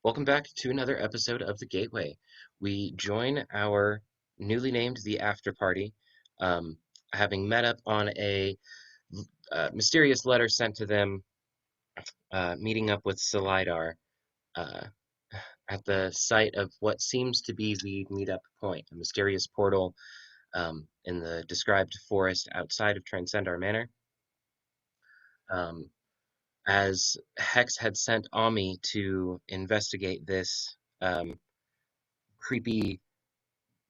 Welcome back to another episode of The Gateway. We join our newly named the Afterparty, um, having met up on a mysterious letter sent to them, meeting up with Salidar uh, at the site of what seems to be the meetup point, a mysterious portal in the described forest outside of Transcendar Manor. Um, as Hex had sent Ami to investigate this creepy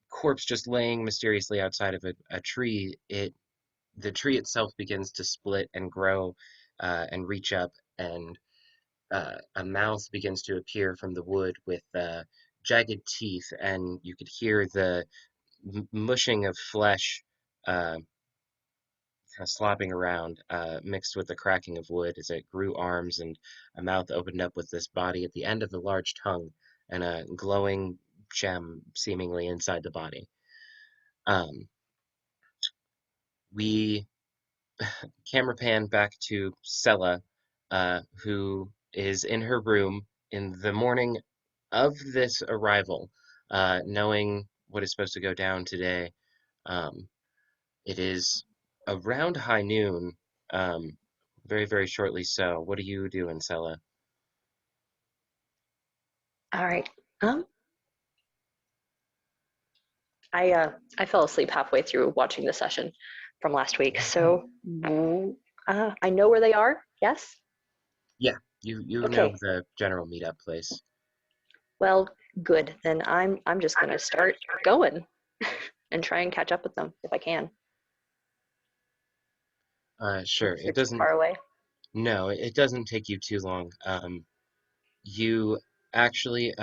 corpse just laying mysteriously outside of a tree, the tree itself begins to split and grow and reach up, and a mouth begins to appear from the wood with jagged teeth, and you could hear the mushing of flesh kind of slopping around, mixed with the cracking of wood as it grew arms, and a mouth opened up with this body at the end of a large tongue and a glowing gem seemingly inside the body. Um, we camera pan back to Sella, who is in her room in the morning of this arrival, knowing what is supposed to go down today. Um, it is around high noon, um, very, very shortly so. What are you doing, Sella? All right. Um, I fell asleep halfway through watching the session from last week, so I know where they are. Yes. Yeah, you know Okay. the general meetup place. Well, good. Then I'm just gonna start going and try and catch up with them if I can. Sure, If they're it too doesn't. far away. No, it doesn't take you too long. You actually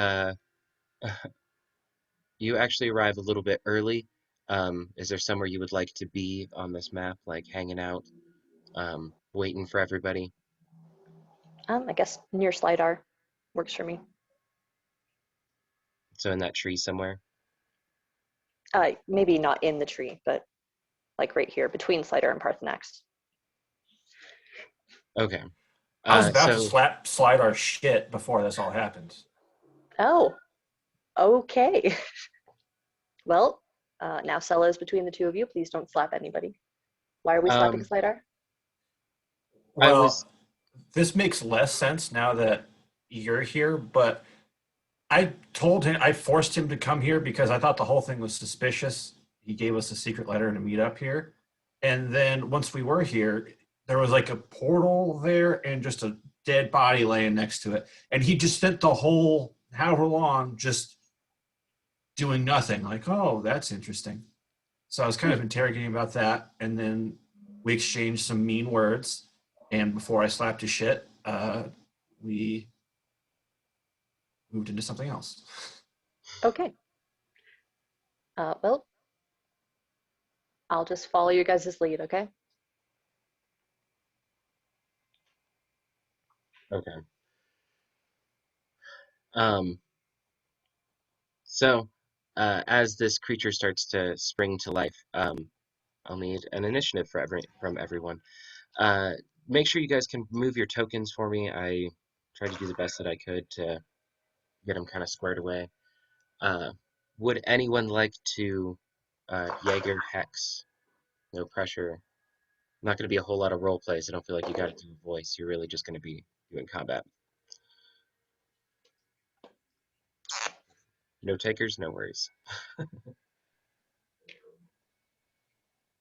You actually arrive a little bit early. Is there somewhere you would like to be on this map, like hanging out, waiting for everybody? I guess near Slidar works for me. So in that tree somewhere? Maybe not in the tree, but like right here between Slidar and Parthenax. Okay. I was about to So slide our shit before this all happened. Oh, okay. Well, now Sella is between the two of you. Please don't slap anybody. Why are we slapping um, Slidar? I Well, was this makes less sense now that you're here, but I told him, I forced him to come here because I thought the whole thing was suspicious. He gave us a secret letter and a meet up here. And then once we were here, there was like a portal there and just a dead body laying next to it. And he just spent the whole however long just doing nothing. Like, oh, that's interesting. So I was kind Hmm. of interrogating about that, and then we exchanged some mean words. And before I slapped his shit, we moved into something else. Okay. Well, I'll just follow your guys' lead, okay? okay. Um, so as this creature starts to spring to life, I'll need an initiative from everyone. Uh, Make sure you guys can move your tokens for me. I tried to do the best that I could to get them kind of squared away. Uh, would anyone like to Jaeger Hex? No pressure. Not going to be a whole lot of role plays. I don't feel like you got to do a voice. You're really just going to be doing combat. No takers, no worries.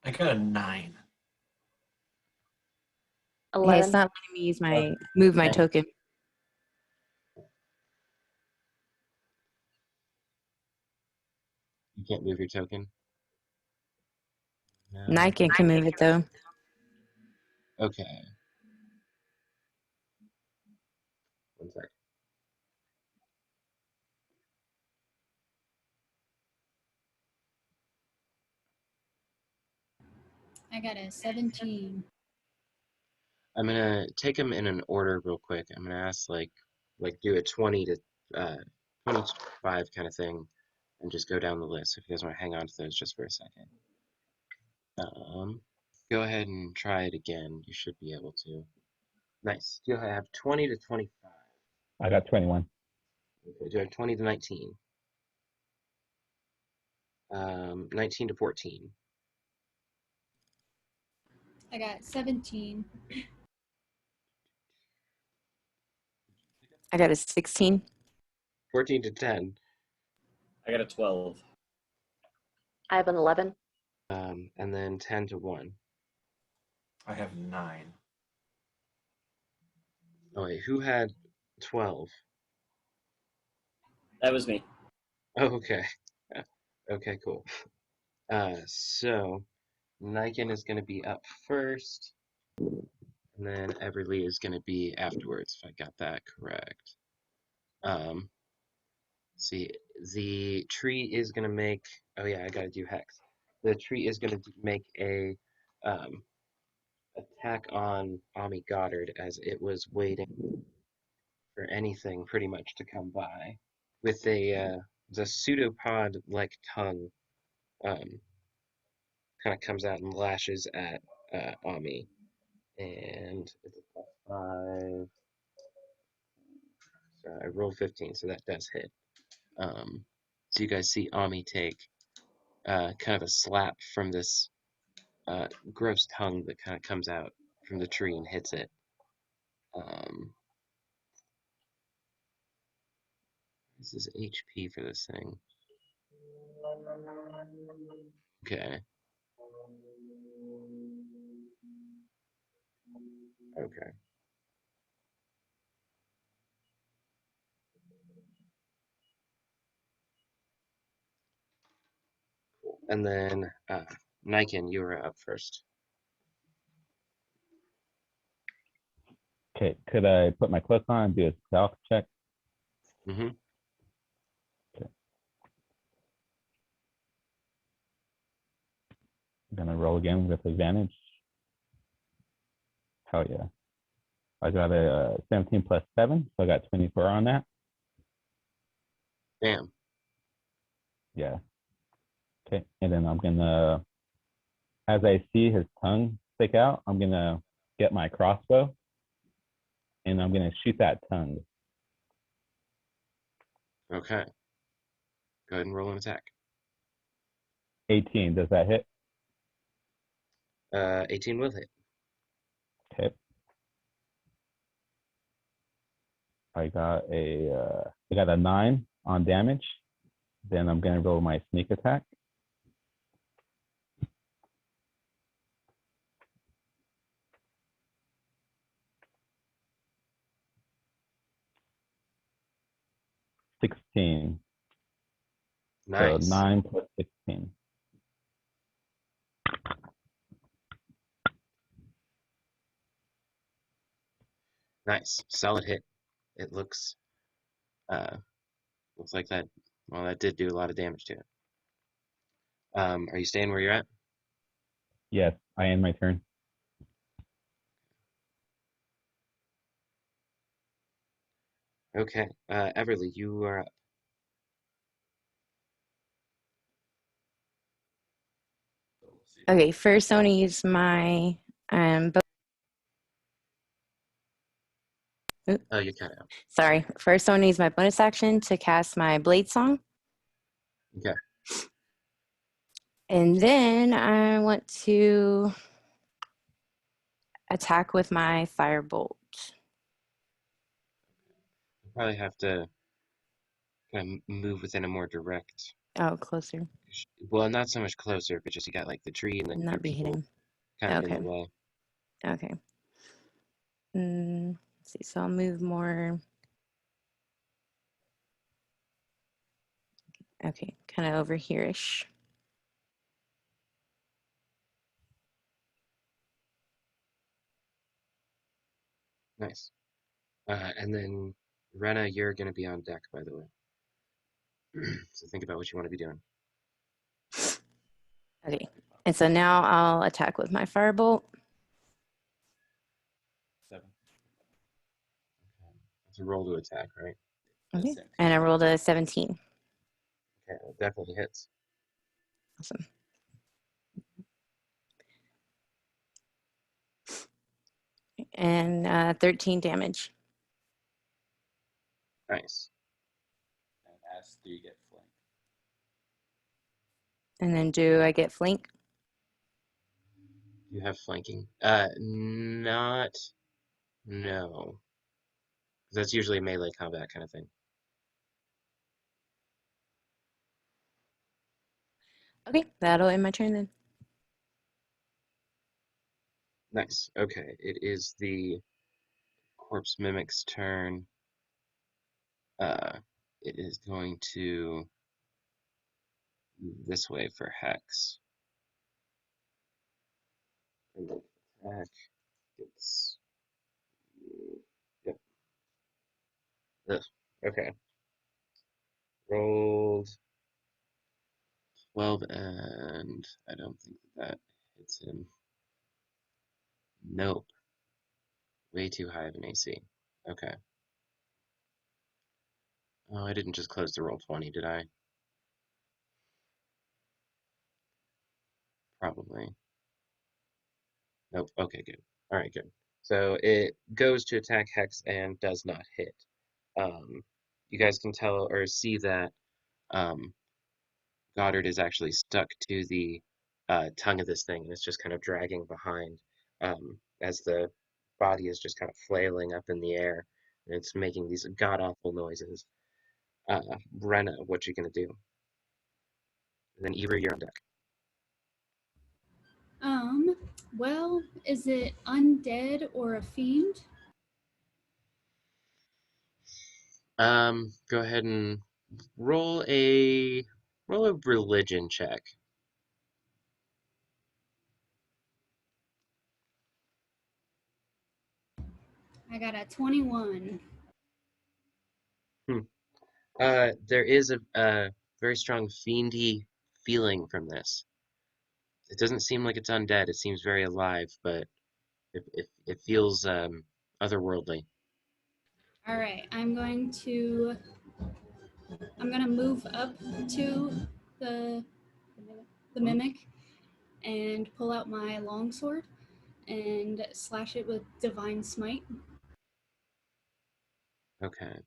I got a 9. Hey, it's 11. not letting me use my move my Dang, token. you can't move your token? No. Nike can move it though. Okay. One sec. I got a 17. I'm gonna take them in an order real quick. I'm gonna ask like do a 20 to 25 kind of thing, and just go down the list. If you guys want to hang on to those just for a second. Um, Go ahead and try it again. You should be able to. Nice. You have 20 to 25. I got 21. Okay, do I have 20 to 19? 19 to 14. I got 17. I got a 16. 14 to 10. I got a 12. I have an 11. And then 10 to 1. I have 9. Oh, wait, who had 12? That was me. Oh, okay. Okay, cool. So Niken is going to be up first, and then Everly is going to be afterwards, if I got that correct. See, the tree is going to make. Oh yeah, I got to do hex. The tree is going to make a attack on Ami Goddard as it was waiting for anything pretty much to come by with the pseudopod-like tongue. Kind of comes out and lashes at Ami, and it's a +5. So I rolled 15, so that does hit. So you guys see Ami take kind of a slap from this gross tongue that kind of comes out from the tree and hits it. This is HP for this thing. Okay. Okay. Cool. And then Niken, you were up first. Okay, could I put my cloak on and do a stealth check? Mm-hmm. I'm gonna roll again with advantage. Hell yeah. I got a 17 plus 7, so I got 24 on that. Damn. Yeah. Okay, and then I'm gonna, as I see his tongue stick out, I'm gonna get my crossbow and I'm gonna shoot that tongue. Okay. Go ahead and roll an attack. 18, does that hit? 18 will hit. Okay. I got a 9 on damage. Then I'm gonna roll my sneak attack. $16. So Nice. 9 plus 16. Nice. Solid hit. It looks like that. Well, that did do a lot of damage to it. Are you staying where you're at? Yes, I end my turn. Okay. Everly, you are up. Okay, first I want to use my Oh, you cut out. sorry. First I want to use my bonus action to cast my Blade Song. Okay. And then I want to attack with my Firebolt. You probably have to kind of move within a more direct. Oh, closer. Well, not so much closer, but just you got like the tree and then your Not be people hitting. kind of in Okay. the way. Okay. Let's see. So I'll move more. Okay, kind of over here-ish. Nice. And then Rena, you're going to be on deck, by the way. So think about what you want to be doing. Okay. And so now I'll attack with my Firebolt. 7. It's a roll to attack, right? Okay. And I rolled a 17. Okay, it definitely hits. Awesome. And 13 damage. Nice. Yes. Do you get flank? And then do I get flank? You have flanking. Not. No. That's usually a melee combat kind of thing. Okay, that'll end my turn then. Nice. Okay, it is the corpse mimic's turn. It is going to move this way for Hex. And then attack. It's yep. Ugh. Okay. Rolled 12 and I don't think that hits him. Nope. Way too high of an AC. Okay. Oh, I didn't just close the roll 20, did I? Probably. Nope. Okay, good. All right, good. So it goes to attack Hex and does not hit. You guys can tell or see that um, Goddard is actually stuck to the tongue of this thing, and it's just kind of dragging behind as the body is just kind of flailing up in the air, and it's making these god-awful noises. Brenna, what you gonna do? And then Ebru, you're on deck. Well, is it undead or a fiend? Go ahead and roll a religion check. I got a 21. Hmm. There is a very strong fiendy feeling from this. It doesn't seem like it's undead. It seems very alive, but it feels otherworldly. All right, I'm gonna move up to the the mimic and pull out my longsword and slash it with divine smite. Okay.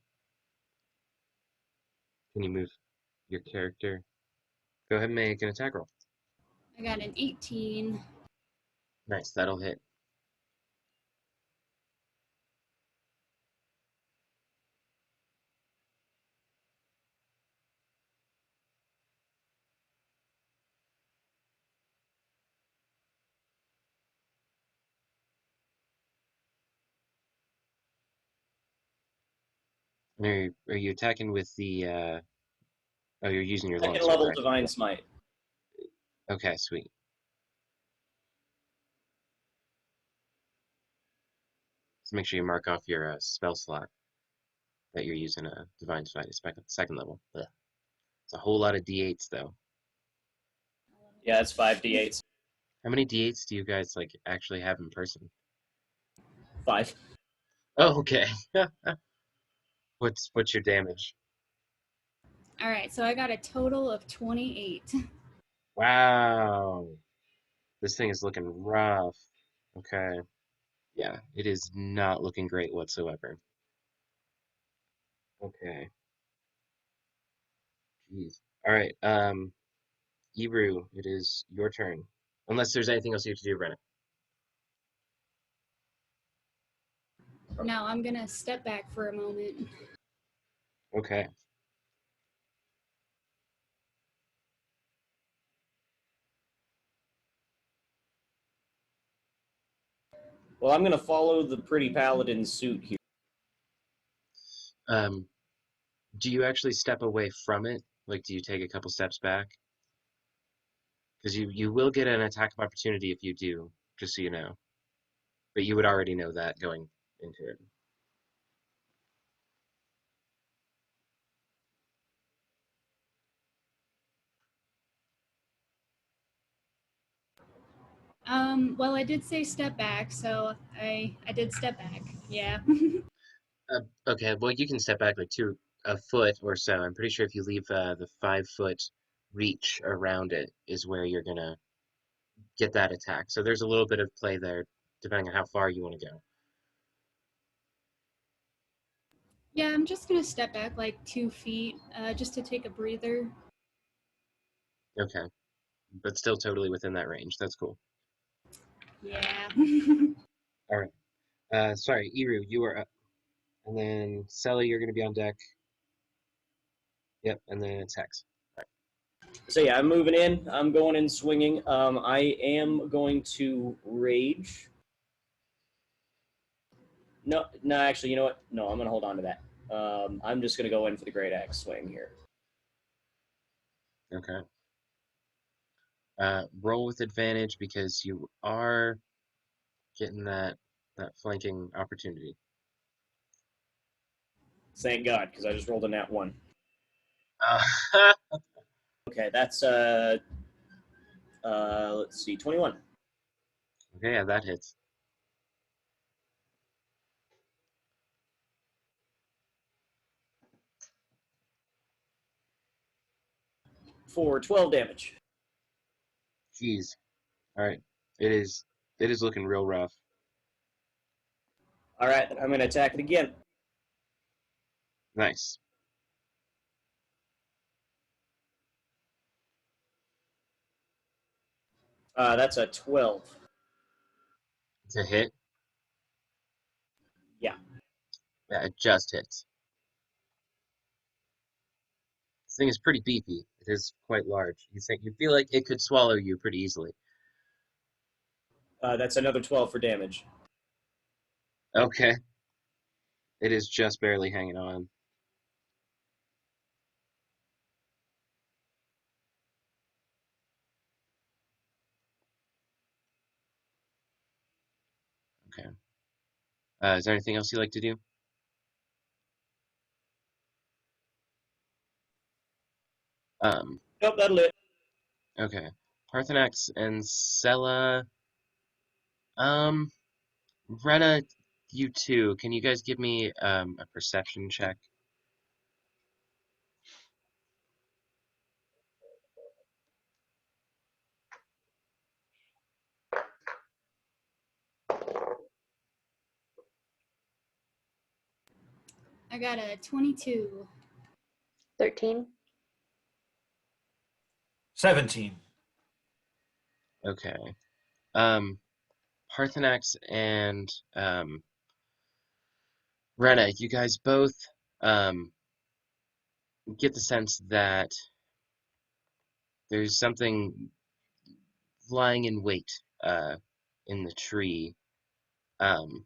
Can you move your character? Go ahead and make an attack roll. I got an 18. Nice, that'll hit. And are you attacking with the oh, you're using your Second longsword, level right? divine smite. Okay, sweet. So make sure you mark off your spell slot that you're using a divine smite second level. Ugh. It's a whole lot of d8s though. Yeah, it's 5d8s. How many d8s do you guys like actually have in person? 5. Oh, okay. What's your damage? All right, so I got a total of 28. Wow. This thing is looking rough. Okay. Yeah, it is not looking great whatsoever. Okay. Jeez. All right. Ebru, it is your turn. Unless there's anything else you have to do, Brennan. Now I'm gonna step back for a moment. Okay. Well, I'm going to follow the pretty paladin's suit here. Um, do you actually step away from it? Like, do you take a couple steps back? Because you will get an attack of opportunity if you do, just so you know. But you would already know that going into it. Well, I did say step back, so I did step back. Yeah. Okay, well, you can step back like a foot or so. I'm pretty sure if you leave the 5 foot reach around it is where you're gonna get that attack. So there's a little bit of play there, depending on how far you want to go. Yeah, I'm just gonna step back like 2 feet, just to take a breather. Okay, but still totally within that range. That's cool. Yeah. All right. Sorry, Iru, you are up, and then Sally, you're gonna be on deck. Yep, and then it's Hex. So yeah, I'm moving in. I'm going in swinging. I am going to rage. No, no, actually, you know what? No, I'm going to hold on to that. I'm just going to go in for the great axe swing here. Okay. Roll with advantage because you are getting that flanking opportunity. Thank God, because I just rolled a nat 1. Uh, Okay, that's let's see, 21. okay, yeah, that hits. For 12 damage. Jeez. All right. It is looking real rough. All right, then I'm going to attack it again. Nice. That's a 12. To hit. Yeah. Yeah, it just hits. This thing is pretty beefy. It is quite large. You feel like it could swallow you pretty easily. That's another 12 for damage. Okay. It is just barely hanging on. Okay. Is there anything else you like to do? Um, Nope, that'll it. okay. Parthenax and Sella. Um, Rena, you too. Can you guys give me a perception check? I got a 22. 13. 17. Okay. Um, Parthenax and Rena, you guys both um get the sense that there's something lying in wait in the tree. Um,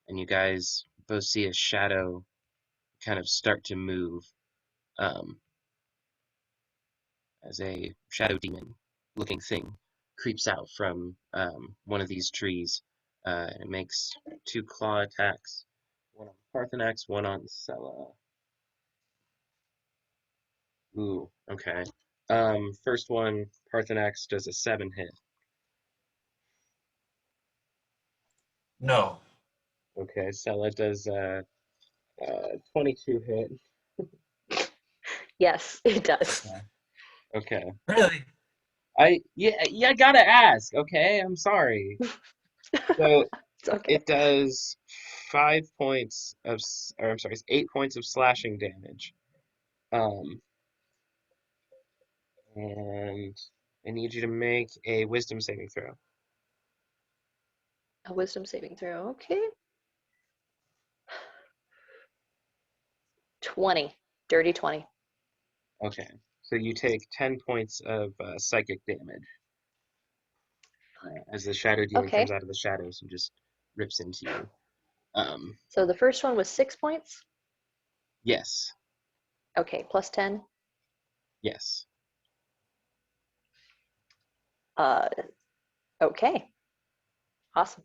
and you guys both see a shadow kind of start to move um, as a shadow demon looking thing creeps out from one of these trees. And it makes 2 claw attacks, one on Parthenax, one on Sella. Ooh, okay. First one, Parthenax does a 7 hit. No. Okay, Sella does a 22 hit. Yes, it does. Okay. Really? I gotta ask, okay? I'm sorry. So It's okay. it does 5 points of, or I'm sorry, it's 8 points of slashing damage. Um, and I need you to make a wisdom saving throw. A wisdom saving throw. Okay. 20. Dirty 20. Okay. So you take 10 points of psychic damage as the shadow demon comes Okay. out of the shadows and just rips into you. So the first one was 6 points. Yes. Okay, plus 10. Yes. Uh, okay. Awesome.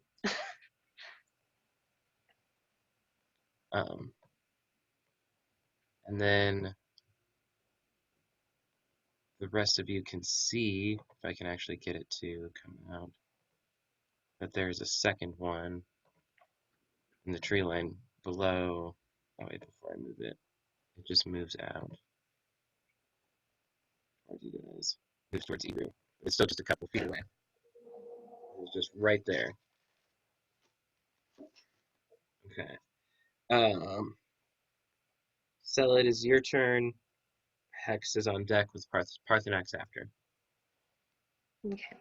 Um, and then the rest of you can see, if I can actually get it to come out, that there's a second one in the tree line below. Oh, wait, before I move it, it just moves out. Towards you guys. Moves towards Ebru. It's still just a couple feet away. It's just right there. Okay. Um, Sella, it is your turn. Hex is on deck with Parthenax after. Okay.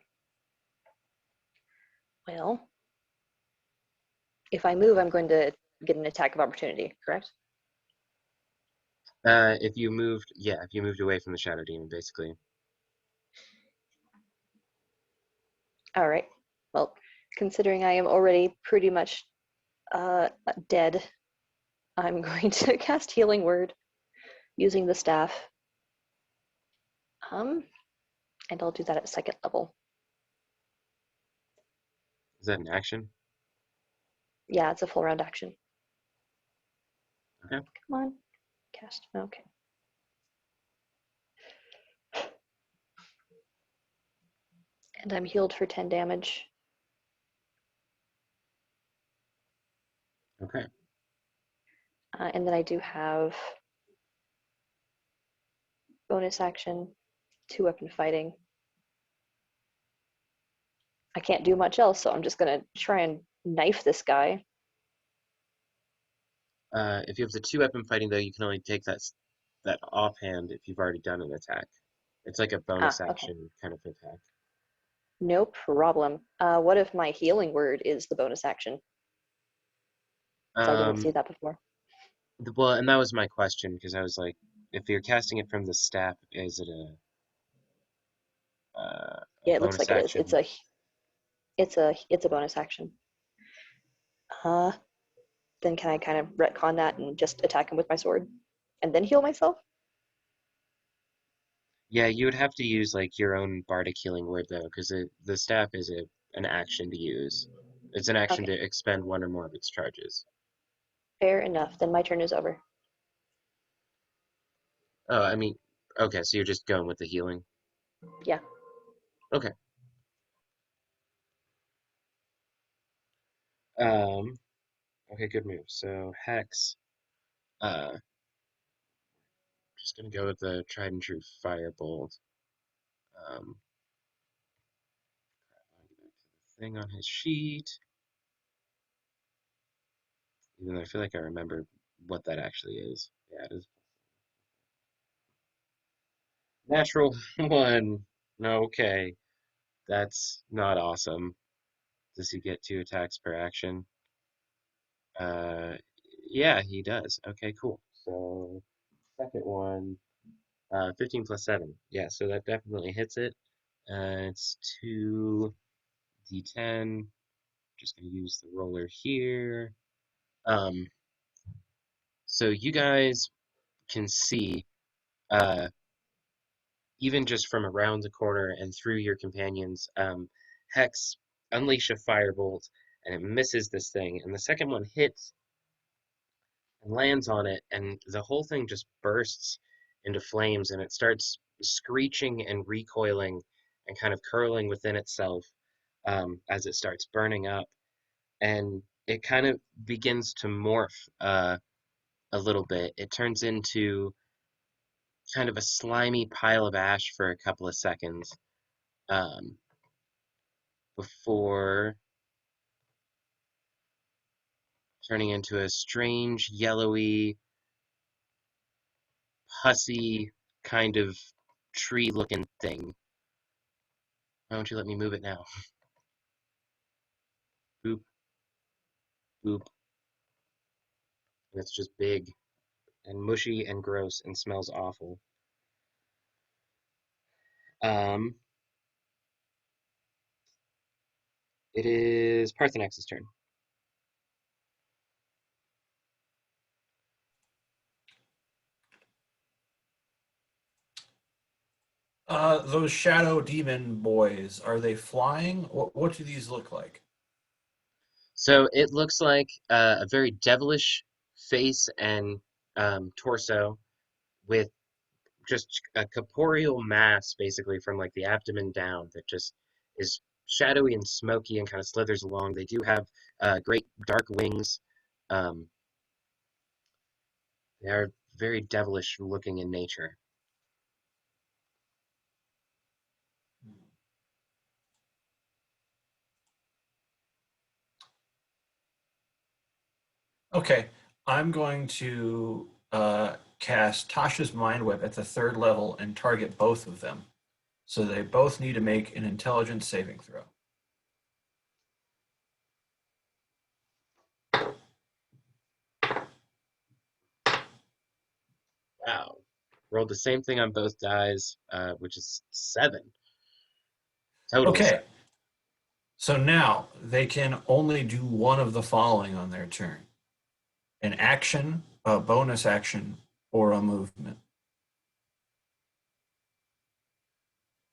Well, if I move, I'm going to get an attack of opportunity, correct? If you moved away from the Shadow Demon, basically. All right. Well, considering I am already pretty much dead, I'm going to cast Healing Word using the staff. And I'll do that at second level. Is that an action? Yeah, it's a full round action. Okay. Come on. Cast. Okay. And I'm healed for 10 damage. Okay. And then I do have bonus action, 2-weapon fighting. I can't do much else, so I'm just gonna try and knife this guy. If you have the 2-weapon fighting, though, you can only take that offhand if you've already done an attack. It's like a bonus Okay. action kind of attack. No problem. What if my healing word is the bonus action? I didn't see that before. Well, and that was my question, because I was like, if you're casting it from the staff, is it a Yeah, it looks bonus like it is. action? It's a bonus action. Then can I kind of retcon that and just attack him with my sword and then heal myself? Yeah, you would have to use like your own bardic healing word though, because the staff is an action to use. It's an action Okay. to expend one or more of its charges. Fair enough. Then my turn is over. Oh, I mean, okay, so you're just going with the healing. Yeah. Okay. Um. Okay, good move. So Hex. Just gonna go with the tried and true firebolt. Um. I'll get back to the thing on his sheet. Even though I feel like I remember what that actually is. Yeah, it is. Natural one. Okay. That's not awesome. Does he get 2 attacks per action? Uh, yeah, he does. Okay, cool. So, second one, 15 plus 7. Yeah, so that definitely hits it. It's 2d10. Just gonna use the roller here. Um, so you guys can see, uh, even just from around the corner and through your companions, Hex unleash a firebolt and it misses this thing, and the second one hits and lands on it, and the whole thing just bursts into flames and it starts screeching and recoiling and kind of curling within itself as it starts burning up. And it kind of begins to morph a little bit. It turns into kind of a slimy pile of ash for a couple of seconds um, before turning into a strange yellowy pussy kind of tree looking thing. Why don't you let me move it now? Boop, boop. And it's just big and mushy and gross and smells awful. Um, it is Parthenax's turn. Those shadow demon boys, are they flying? What do these look like? So it looks like a very devilish face and torso with just a corporeal mass, basically from like the abdomen down, that just is shadowy and smoky and kind of slithers along. They do have great dark wings. Um, they are very devilish looking in nature. Okay, I'm going to cast Tasha's Mind Whip at the 3rd level and target both of them. So they both need to make an intelligence saving throw. Wow. Rolled the same thing on both dies, which is 7. Total Okay. 7. So now they can only do one of the following on their turn: an action, a bonus action, or a movement.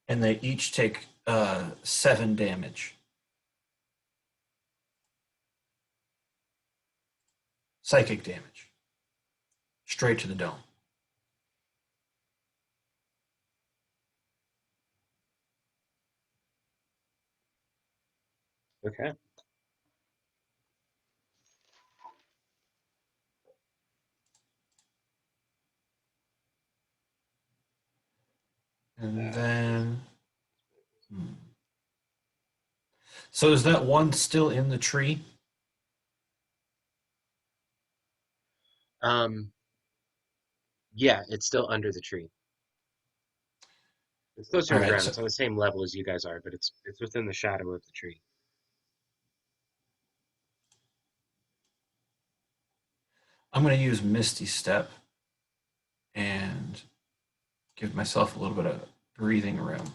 And they each take 7 damage. Psychic damage. Straight to the dome. Okay. And then... So is that one still in the tree? Yeah, it's still under the tree. It's closer to All the right, ground. so It's on the same level as you guys are, but it's within the shadow of the tree. I'm going to use Misty Step and give myself a little bit of breathing room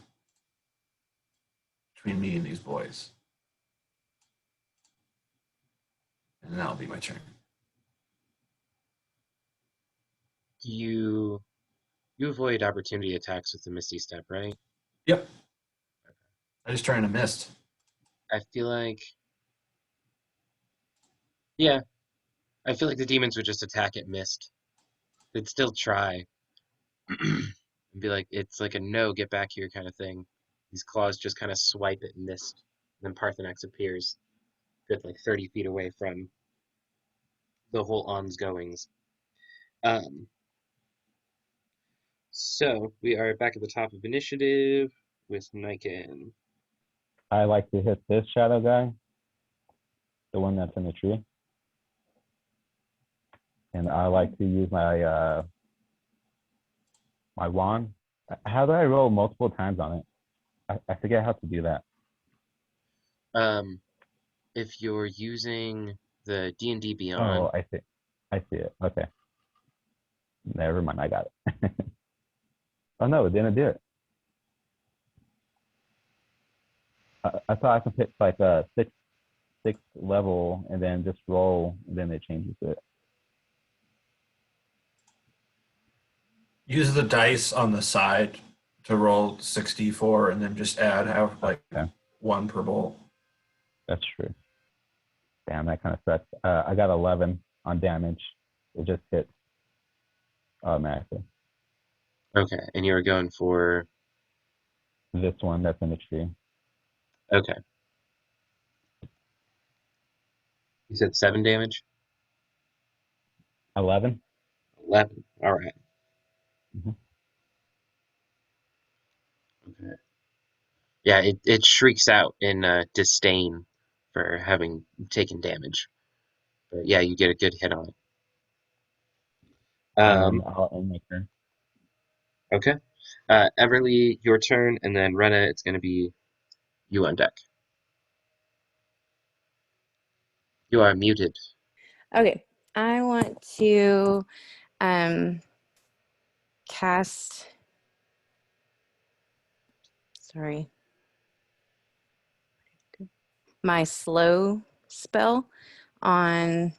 between me and these boys. And that'll be my turn. You avoid opportunity attacks with the Misty Step, right? Yep. I just trying to miss. I feel like, yeah, I feel like the demons would just attack at missed. They'd still try and be like, it's like a no, get back here kind of thing. These claws just kind of swipe at missed. Then Parthenax appears, good like 30 feet away from the whole on's goings. So we are back at the top of initiative with Niken. I like to hit this shadow guy, the one that's in the tree. And I like to use my my wand. How do I roll multiple times on it? I forget how to do that. If you're using the D&D Oh, Beyond, I see. I see it. Okay. Never mind. I got it. Oh no, it didn't do it. I thought I could pick like a six level and then just roll, and then it changes it. Use the dice on the side to roll 64 and then just add like Okay. 1 per bolt. That's true. Damn, that kind of sucks. I got 11 on damage. It just hits automatically. okay, and you were going for, This one that's in the tree. okay. You said 7 damage? 11. 11, all right. Mm-hmm. Okay. Yeah, it shrieks out in disdain for having taken damage. But yeah, you get a good hit on it. And I'll end my turn. Okay. Everly, your turn, and then Rena, it's going to be you on deck. You are muted. Okay. I want to cast, sorry, my slow spell on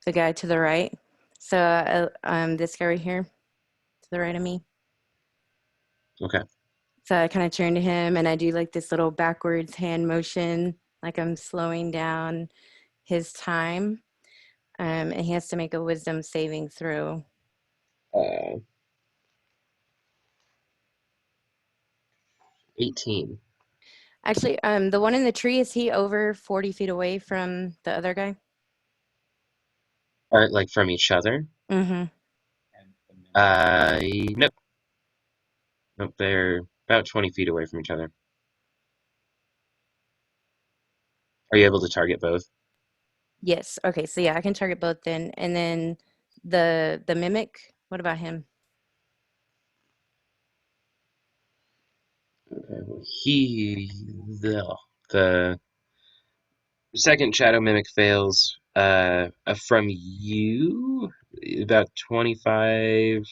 the guy to the right. So this guy right here to the right of me. Okay. So I kind of turn to him and I do like this little backwards hand motion, like I'm slowing down his time. And he has to make a wisdom saving throw. 18. Actually, the one in the tree, is he over 40 feet away from the other guy? Like from each other? Mm-hmm. Nope. Nope, they're about 20 feet away from each other. Are you able to target both? Yes. Okay. So yeah, I can target both then. And then the mimic, what about him? Okay, well, the second shadow mimic fails. From you, about 25,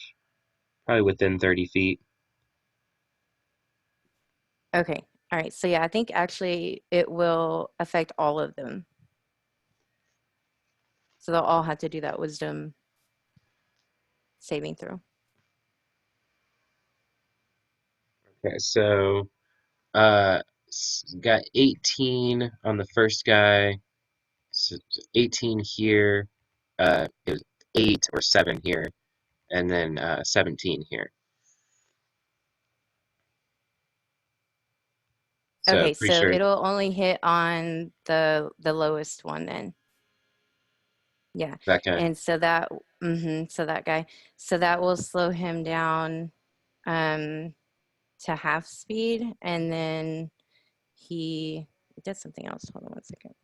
probably within 30 feet. Okay. All right. So yeah, I think actually it will affect all of them. So they'll all have to do that wisdom saving throw. Okay, so got 18 on the first guy, so 18 here, it was 8 or 7 here, and then 17 here. So Okay, pretty so sure it'll only hit on the lowest one then. Yeah. that guy. And so that so that guy. So that will slow him down um to half speed, and then he did something else. Hold on one second.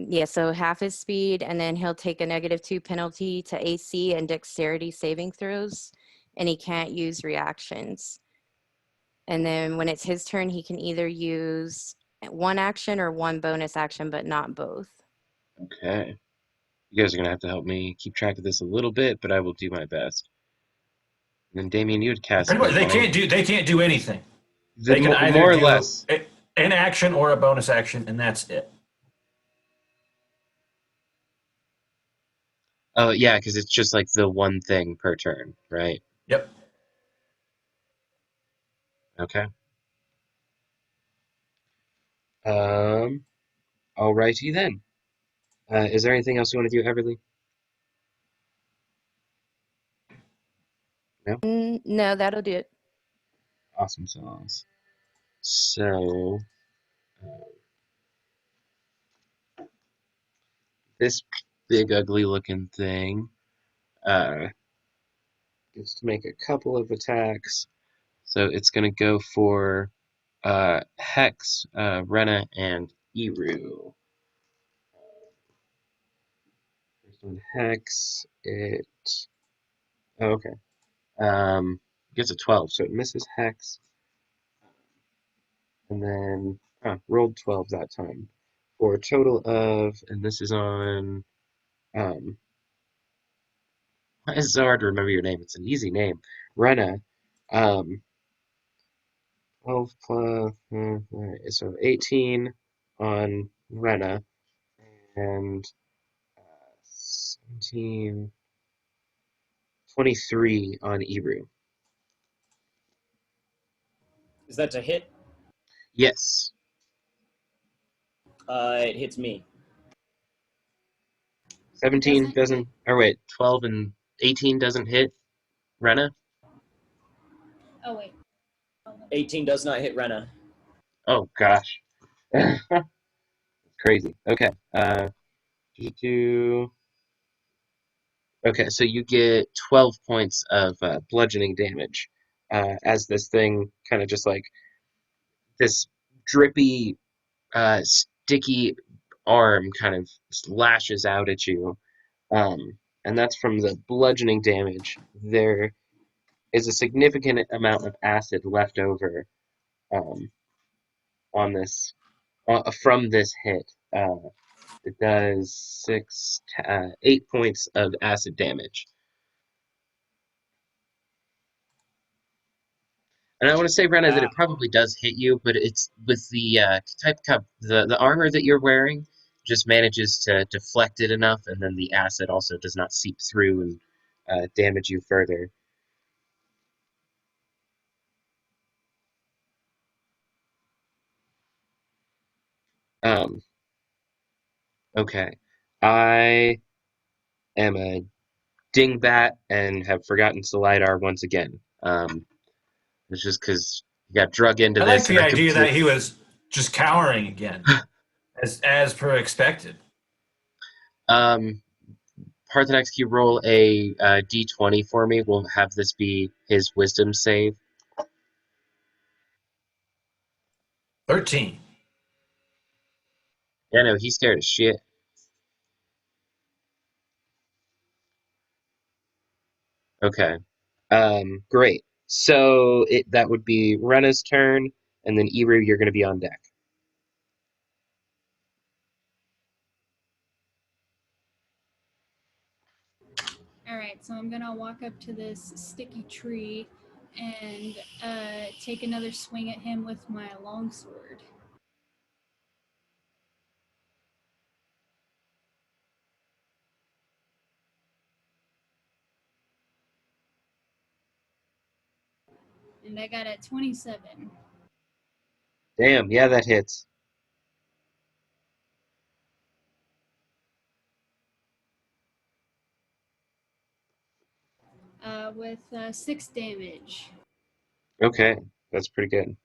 Yeah, so half his speed, and then he'll take a -2 penalty to AC and dexterity saving throws, and he can't use reactions. And then when it's his turn, he can either use one action or one bonus action, but not both. Okay. You guys are gonna have to help me keep track of this a little bit, but I will do my best. And then Damien, you would cast Pretty much, divine, they can't do anything. They can either more or do less. an action or a bonus action, and that's it. Oh yeah, because it's just like the one thing per turn, right? Yep. Okay. Um, alrighty then. Is there anything else you want to do, Everly? No? No, that'll do it. Awesome sauce. So, this big ugly looking thing uh, gets to make a couple of attacks. So it's going to go for Hex, Rena, and Eru. First one, Hex, oh, okay. Gets a 12, so it misses Hex, and then rolled 12 that time. For a total of, and this is on, um, why is it so hard to remember your name? It's an easy name. Rena, um, 12 plus, so 18 on Rena, and 17, 23 on Eru. Is that a hit? Yes. It hits me. 17 Doesn't doesn't, or wait, 12 and 18 doesn't hit Rena? oh wait. 18 does not hit Rena. Oh gosh. Crazy. Okay. You do. Okay, so you get 12 points of bludgeoning damage as this thing kind of just like this drippy, sticky arm kind of lashes out at you. And that's from the bludgeoning damage. There is a significant amount of acid left over um, on this from this hit. It does 8 points of acid damage. And I want to say, Rena, that Ah, it probably does hit you, but it's with the the armor that you're wearing just manages to deflect it enough, and then the acid also does not seep through and damage you further. Um, okay, I am a dingbat and have forgotten to lidar once again. It's just because you got drug into I like this, and the I idea completely. that he was just cowering again, as per expected. Um, Parthenax, can you roll a d20 for me? We'll have this be his wisdom save. 13. Yeah, no, he's scared as shit. Okay. Great. So that would be Rena's turn, and then Eru, you're going to be on deck. All right, so I'm gonna walk up to this sticky tree and take another swing at him with my longsword. And I got a 27. Damn, yeah, that hits. With 6 damage. Okay, that's pretty good.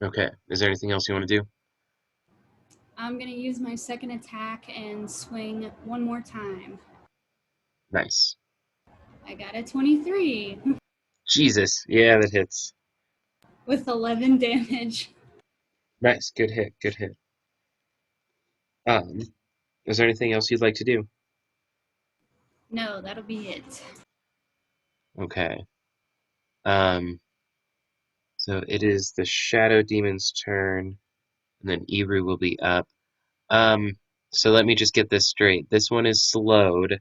Okay, is there anything else you want to do? I'm gonna use my second attack and swing one more time. Nice. I got a 23 Jesus, yeah, that hits. with 11 damage. Nice, good hit, good hit. Um, is there anything else you'd like to do? No, that'll be it. Okay. Um, so it is the Shadow Demon's turn, and then Eru will be up. So let me just get this straight. This one is slowed,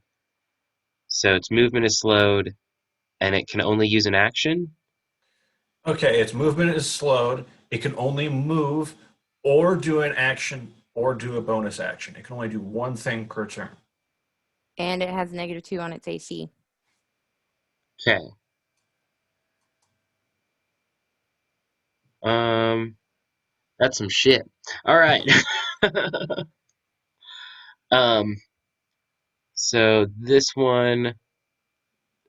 so its movement is slowed, and it can only use an action? Okay, its movement is slowed. It can only move or do an action or do a bonus action. It can only do one thing per turn. And it has -2 on its AC. Okay. That's some shit. All right. Um, so this one,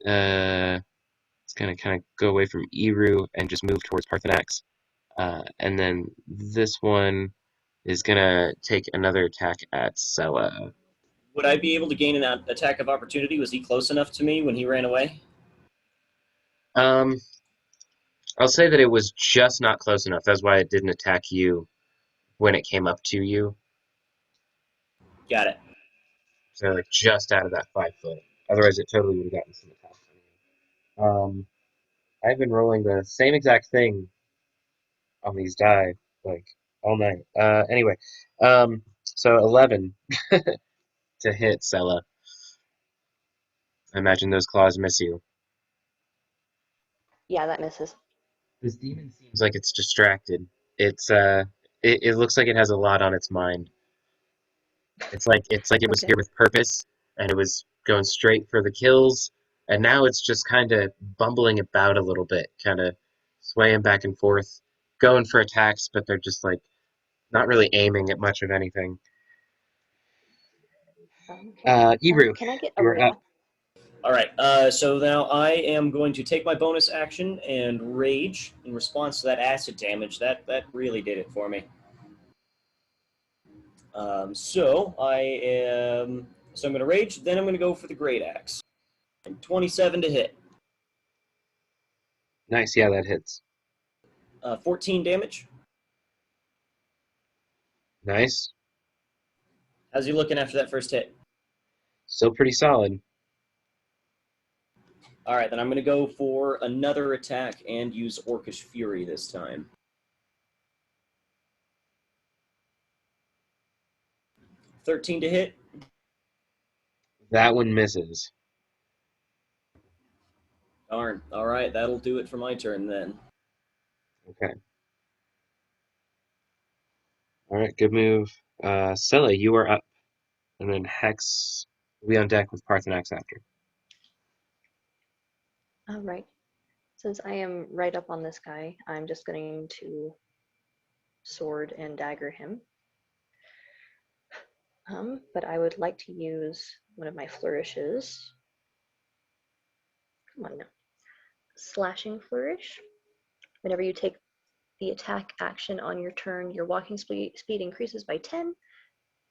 it's gonna kind of go away from Eru and just move towards Parthenax. And then this one is gonna take another attack at Sella. Would I be able to gain an attack of opportunity? Was he close enough to me when he ran away? Um, I'll say that it was just not close enough. That's why it didn't attack you when it came up to you. Got it. So like just out of that 5 foot. Otherwise, it totally would have gotten some attacks on you. I've been rolling the same exact thing on these die like all night. Anyway, so 11 to hit Sella. I imagine those claws miss you. Yeah, that misses. This demon seems like it's distracted. It's it looks like it has a lot on its mind. It's like it was Okay. here with purpose and it was going straight for the kills, and now it's just kind of bumbling about a little bit, kind of swaying back and forth, going for attacks, but they're just like not really aiming at much of anything. Okay. Ebru, Can I get a you are up. react? All right. So now I am going to take my bonus action and rage in response to that acid damage. That really did it for me. So I'm going to rage. Then I'm going to go for the great axe. 27 to hit. Nice, yeah, that hits. 14 damage. Nice. How's he looking after that first hit? Still pretty solid. All right, then I'm going to go for another attack and use Orcish Fury this time. 13 to hit. That one misses. Darn. All right, that'll do it for my turn then. Okay. All right, good move. Scylla, you are up. And then Hex will be on deck with Parthenax after. All right. Since I am right up on this guy, I'm just going to sword and dagger him. But I would like to use one of my flourishes. Come on now. Slashing flourish. Whenever you take the attack action on your turn, your walking speed increases by 10.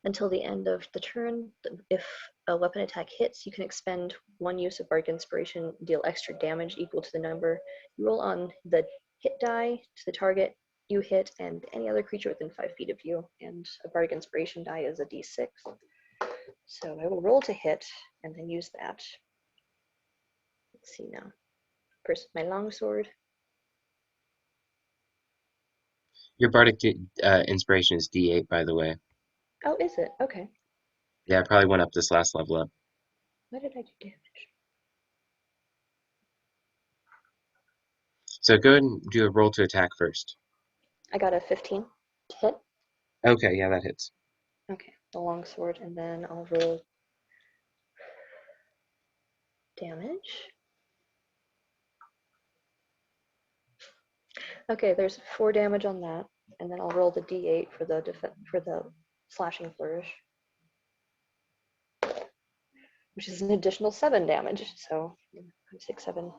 Until the end of the turn, if a weapon attack hits, you can expend 1 use of Bardic Inspiration, deal extra damage equal to the number you roll on the hit die to the target you hit and any other creature within 5 feet of you. And a Bardic Inspiration die is a d6. So I will roll to hit and then use that. Let's see now. First, my longsword. Your bardic inspiration is D8, by the way. Oh, is it? Okay. Yeah, I probably went up this last level up. Why did I do damage? So go ahead and do a roll to attack first. I got a 15 to hit. Okay, yeah, that hits. Okay, the longsword, and then I'll roll damage. Okay, there's 4 damage on that, and then I'll roll the d8 for the slashing flourish, which is an additional 7 damage. So 6, 7,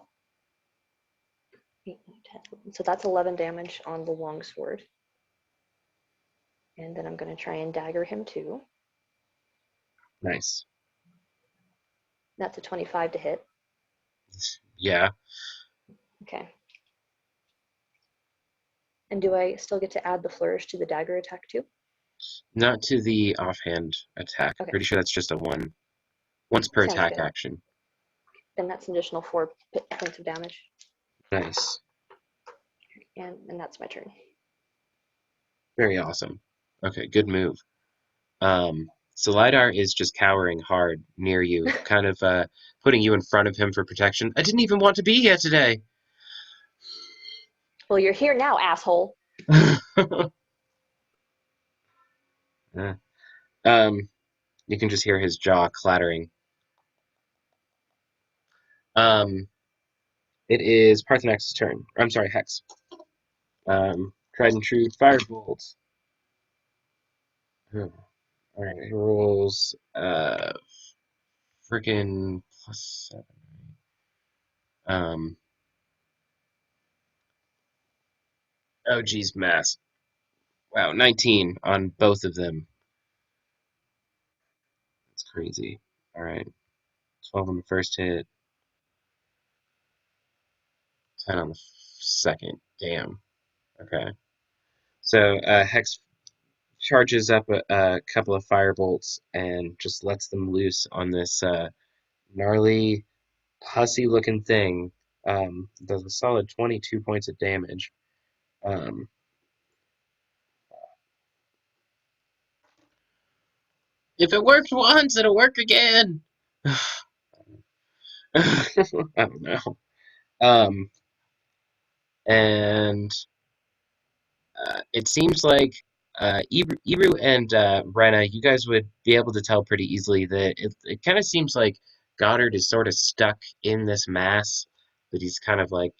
8, 9, 10. So that's 11 damage on the longsword, and then I'm going to try and dagger him too. Nice. That's a 25 to hit. Yeah. Okay. And do I still get to add the flourish to the dagger attack too? Not to the offhand attack. Okay. Pretty sure that's just a once per Sounds attack good. action. Then that's an additional 4 points of damage. Nice. And that's my turn. Very awesome. Okay, good move. So Lidar is just cowering hard near you, kind of putting you in front of him for protection. I didn't even want to be here today. Well, you're here now, asshole. You can just hear his jaw clattering. It is Parthenex's turn. I'm sorry, Hex. Tried and true firebolt. All right, he rolls freaking +7. Oh geez, mass. Wow, 19 on both of them. That's crazy. All right, 12 on the first hit, 10 on the second. Damn. Okay. So Hex charges up a couple of firebolts and just lets them loose on this gnarly, pussy-looking thing. Does a solid 22 points of damage. If it worked once, it'll work again. I don't know. And it seems like Ibru and Brenna, you guys would be able to tell pretty easily that it kind of seems like Goddard is sort of stuck in this mass, that he's kind of like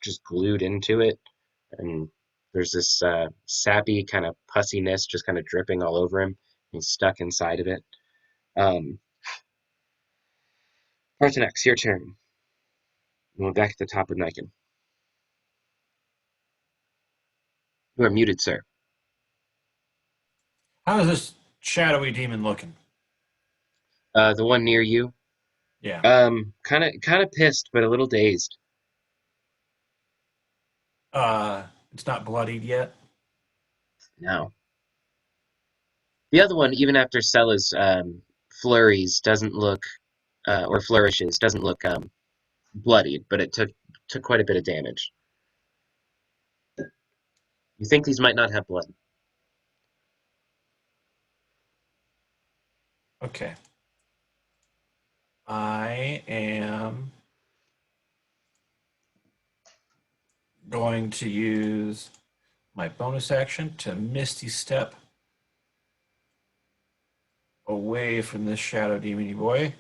just glued into it. And there's this sappy kind of pussiness just kind of dripping all over him. He's stuck inside of it. Parthenex, your turn. We're back at the top of Niken. You are muted, sir. How is this shadowy demon looking? The one near you. Yeah. Kind of pissed, but a little dazed. It's not bloodied yet. No. The other one, even after Sella's flurries, doesn't look or flourishes, doesn't look bloodied, but it took quite a bit of damage. You think these might not have blood? Okay. I am going to use my bonus action to Misty Step away from this shadow demony boy.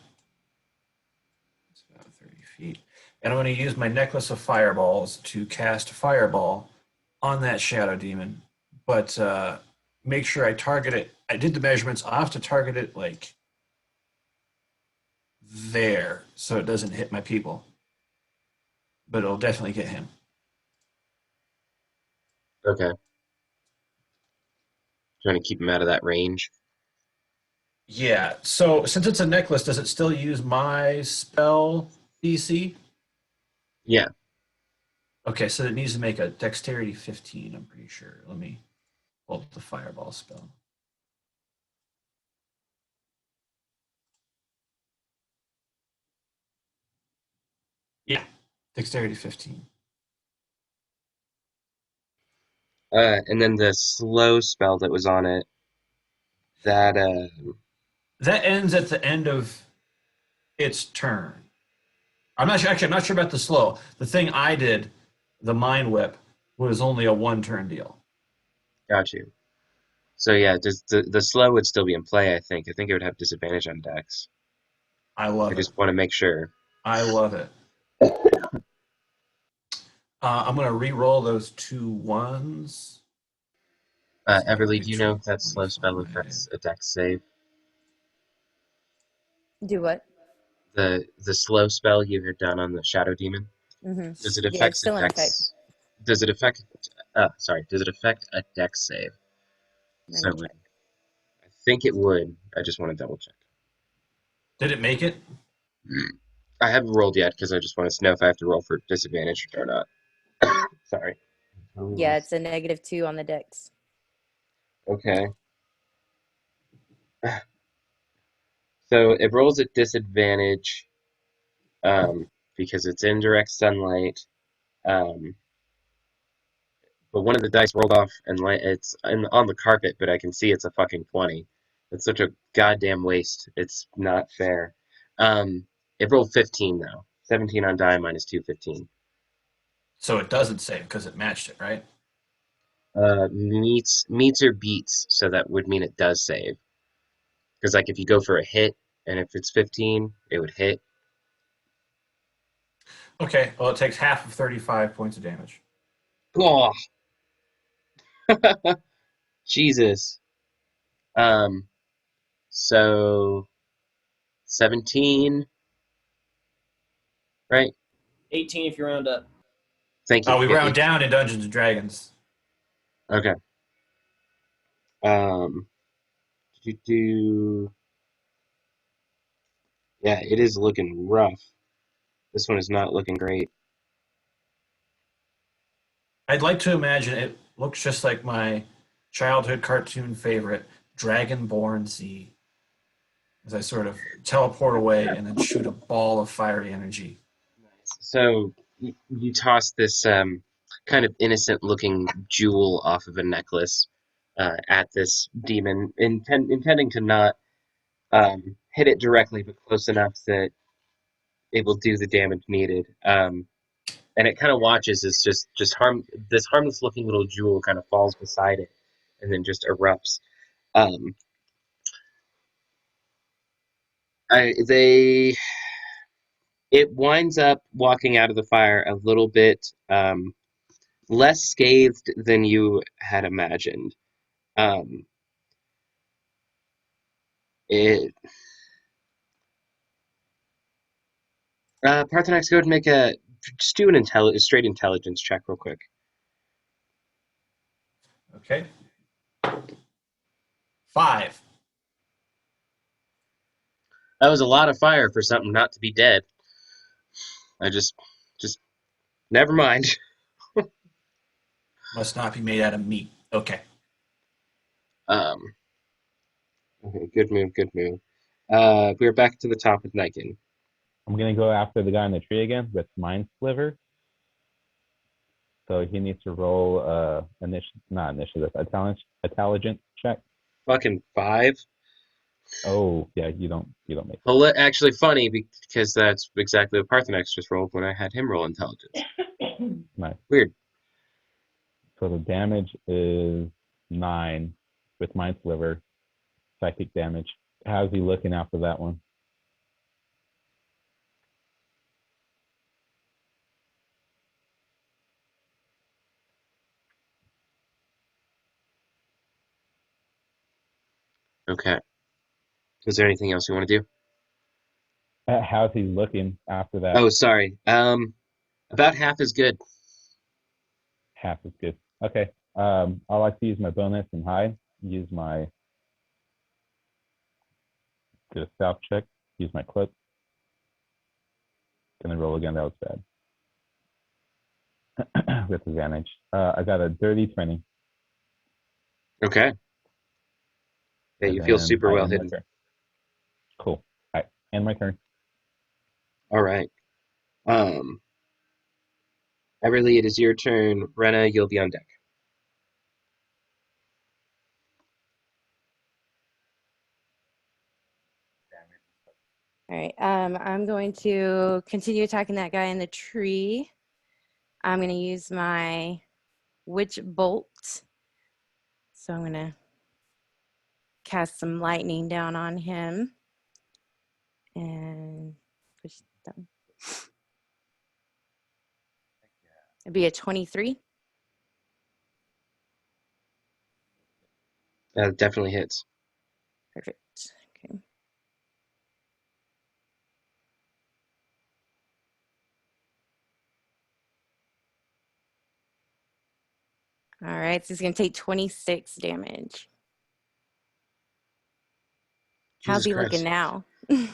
It's about 30 feet. And I'm going to use my necklace of fireballs to cast fireball on that shadow demon. But make sure I target it. I did the measurements. I'll have to target it like there so it doesn't hit my people. But it'll definitely get him. Okay. Trying to keep him out of that range. Yeah. So since it's a necklace, does it still use my spell DC? Yeah. Okay, so it needs to make a dexterity 15, I'm pretty sure. Let me pull up the fireball spell. Yeah, dexterity 15. And then the slow spell that was on it, that That ends at the end of its turn. I'm not sure. Actually, I'm not sure about the slow. The thing I did, the mind whip, was only a one turn deal. got you. So yeah, does the slow would still be in play, I think. I think it would have disadvantage on dex. I I love it. just want to make sure. I love it. I'm going to re-roll those 2 ones. So that would Everly, be do you know if that slow 25. spell affects a dex save? Do what? The slow spell you had done on the shadow demon? Mm-hmm. Does it Yeah, it's affect a still in effect. dex? Does it affect? Does it affect a dex save? Let So me it would, check. I think it would. I just want to double check. Did it make it? I haven't rolled yet because I just want to know if I have to roll for disadvantage or not. Sorry. Yeah, it's a -2 on the dex. Okay. So it rolls at disadvantage because it's in direct sunlight. Um, but one of the dice rolled off and it's on the carpet, but I can see it's a fucking 20. It's such a goddamn waste. It's not fair. It rolled 15 though. 17 on die minus 2, 15. So it doesn't save because it matched it, right? Meets or beats, so that would mean it does save. Because like if you go for a hit and if it's 15, it would hit. Okay, well, it takes half of 35 points of damage. Oh, Jesus. Um, so 17, right? 18 if you round up. Thank you. We Yeah, round down in Dungeons and Dragons. okay. Um, yeah, it is looking rough. This one is not looking great. I'd like to imagine it looks just like my childhood cartoon favorite, Dragonborn Z, as I sort of teleport away and then shoot a ball of fiery energy. So you toss this kind of innocent-looking jewel off of a necklace at this demon, intending to not hit it directly, but close enough that it will do the damage needed. And it kind of watches as this harmless-looking little jewel kind of falls beside it, and then just erupts. Um, it winds up walking out of the fire a little bit less scathed than you had imagined. Um, it Parthenax, go ahead and make just do a straight intelligence check real quick. Okay. 5. That was a lot of fire for something not to be dead. I just never mind. Must not be made out of meat. Okay. Um, okay, good move, good move. We're back to the top with Niken. I'm gonna go after the guy in the tree again with Mind Sliver. So he needs to roll not initiative, intelligence check. Fucking 5. Oh yeah, you don't make it. Actually, funny because that's exactly what Parthenax just rolled when I had him roll intelligence. Nice. Weird. So the damage is 9 with Mind Sliver, psychic damage. How's he looking after that one? Okay. Is there anything else you want to do? How's he looking after that? Oh, sorry. About half is good. Half is good. Okay. I like to use my bonus and hide. Use my do a stealth check. Use my clip. Gonna roll again. That was bad. With advantage. I got a dirty 20. Okay. Yeah, And you feel then super I well end my hidden. turn. Cool. All right. End my turn. All right. Everly, it is your turn. Rena, you'll be on deck. All right. I'm going to continue attacking that guy in the tree. I'm going to use my witch bolt. So I'm going to cast some lightning down on him. And push them. It'd be a 23. That definitely hits. Perfect. Okay. All right. So he's going to take 26 damage. How's Jesus he Christ. looking now?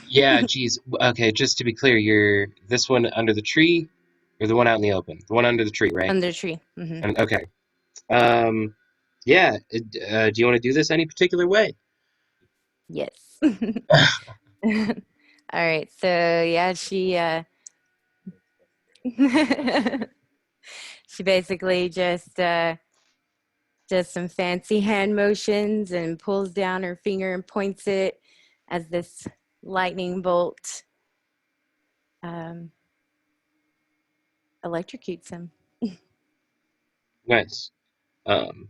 Yeah, geez. Okay, just to be clear, you're this one under the tree, or the one out in the open? The one under the tree, right? Under the tree. Mm-hmm. And okay. Yeah. Do you want to do this any particular way? Yes. All right. So yeah, she basically just does some fancy hand motions and pulls down her finger and points it as this lightning bolt electrocutes him. Nice. Um,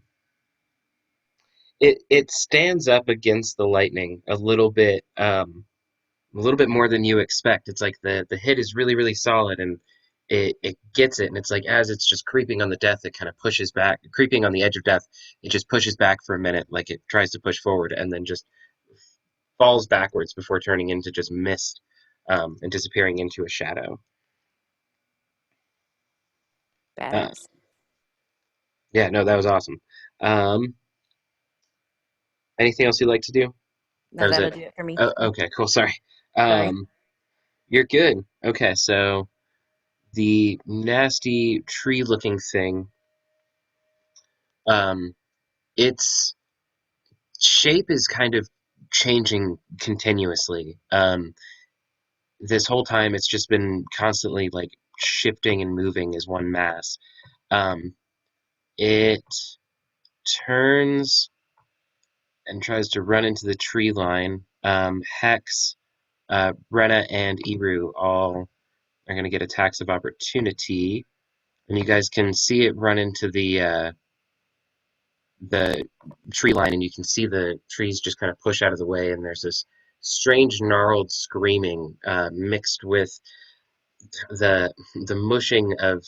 it stands up against the lightning a little bit more than you expect. It's like the hit is really, really solid, and it gets it, and it's like as it's just creeping on the death, it kind of pushes back, creeping on the edge of death, it just pushes back for a minute, like it tries to push forward, and then just falls backwards before turning into just mist, and disappearing into a shadow. Uh, Badass. yeah, no, that was awesome. Um, Anything else you'd like to do? No, That was that'll it. do it for me. Oh, okay, cool. Sorry. Sorry. You're good. Okay, so the nasty tree-looking thing, um, its shape is kind of changing continuously. This whole time, it's just been constantly like shifting and moving as one mass. Um, it turns and tries to run into the tree line. Hex, Brenna, and Iru all are going to get attacks of opportunity, and you guys can see it run into the tree line, and you can see the trees just kind of push out of the way, and there's this strange gnarled screaming mixed with the mushing of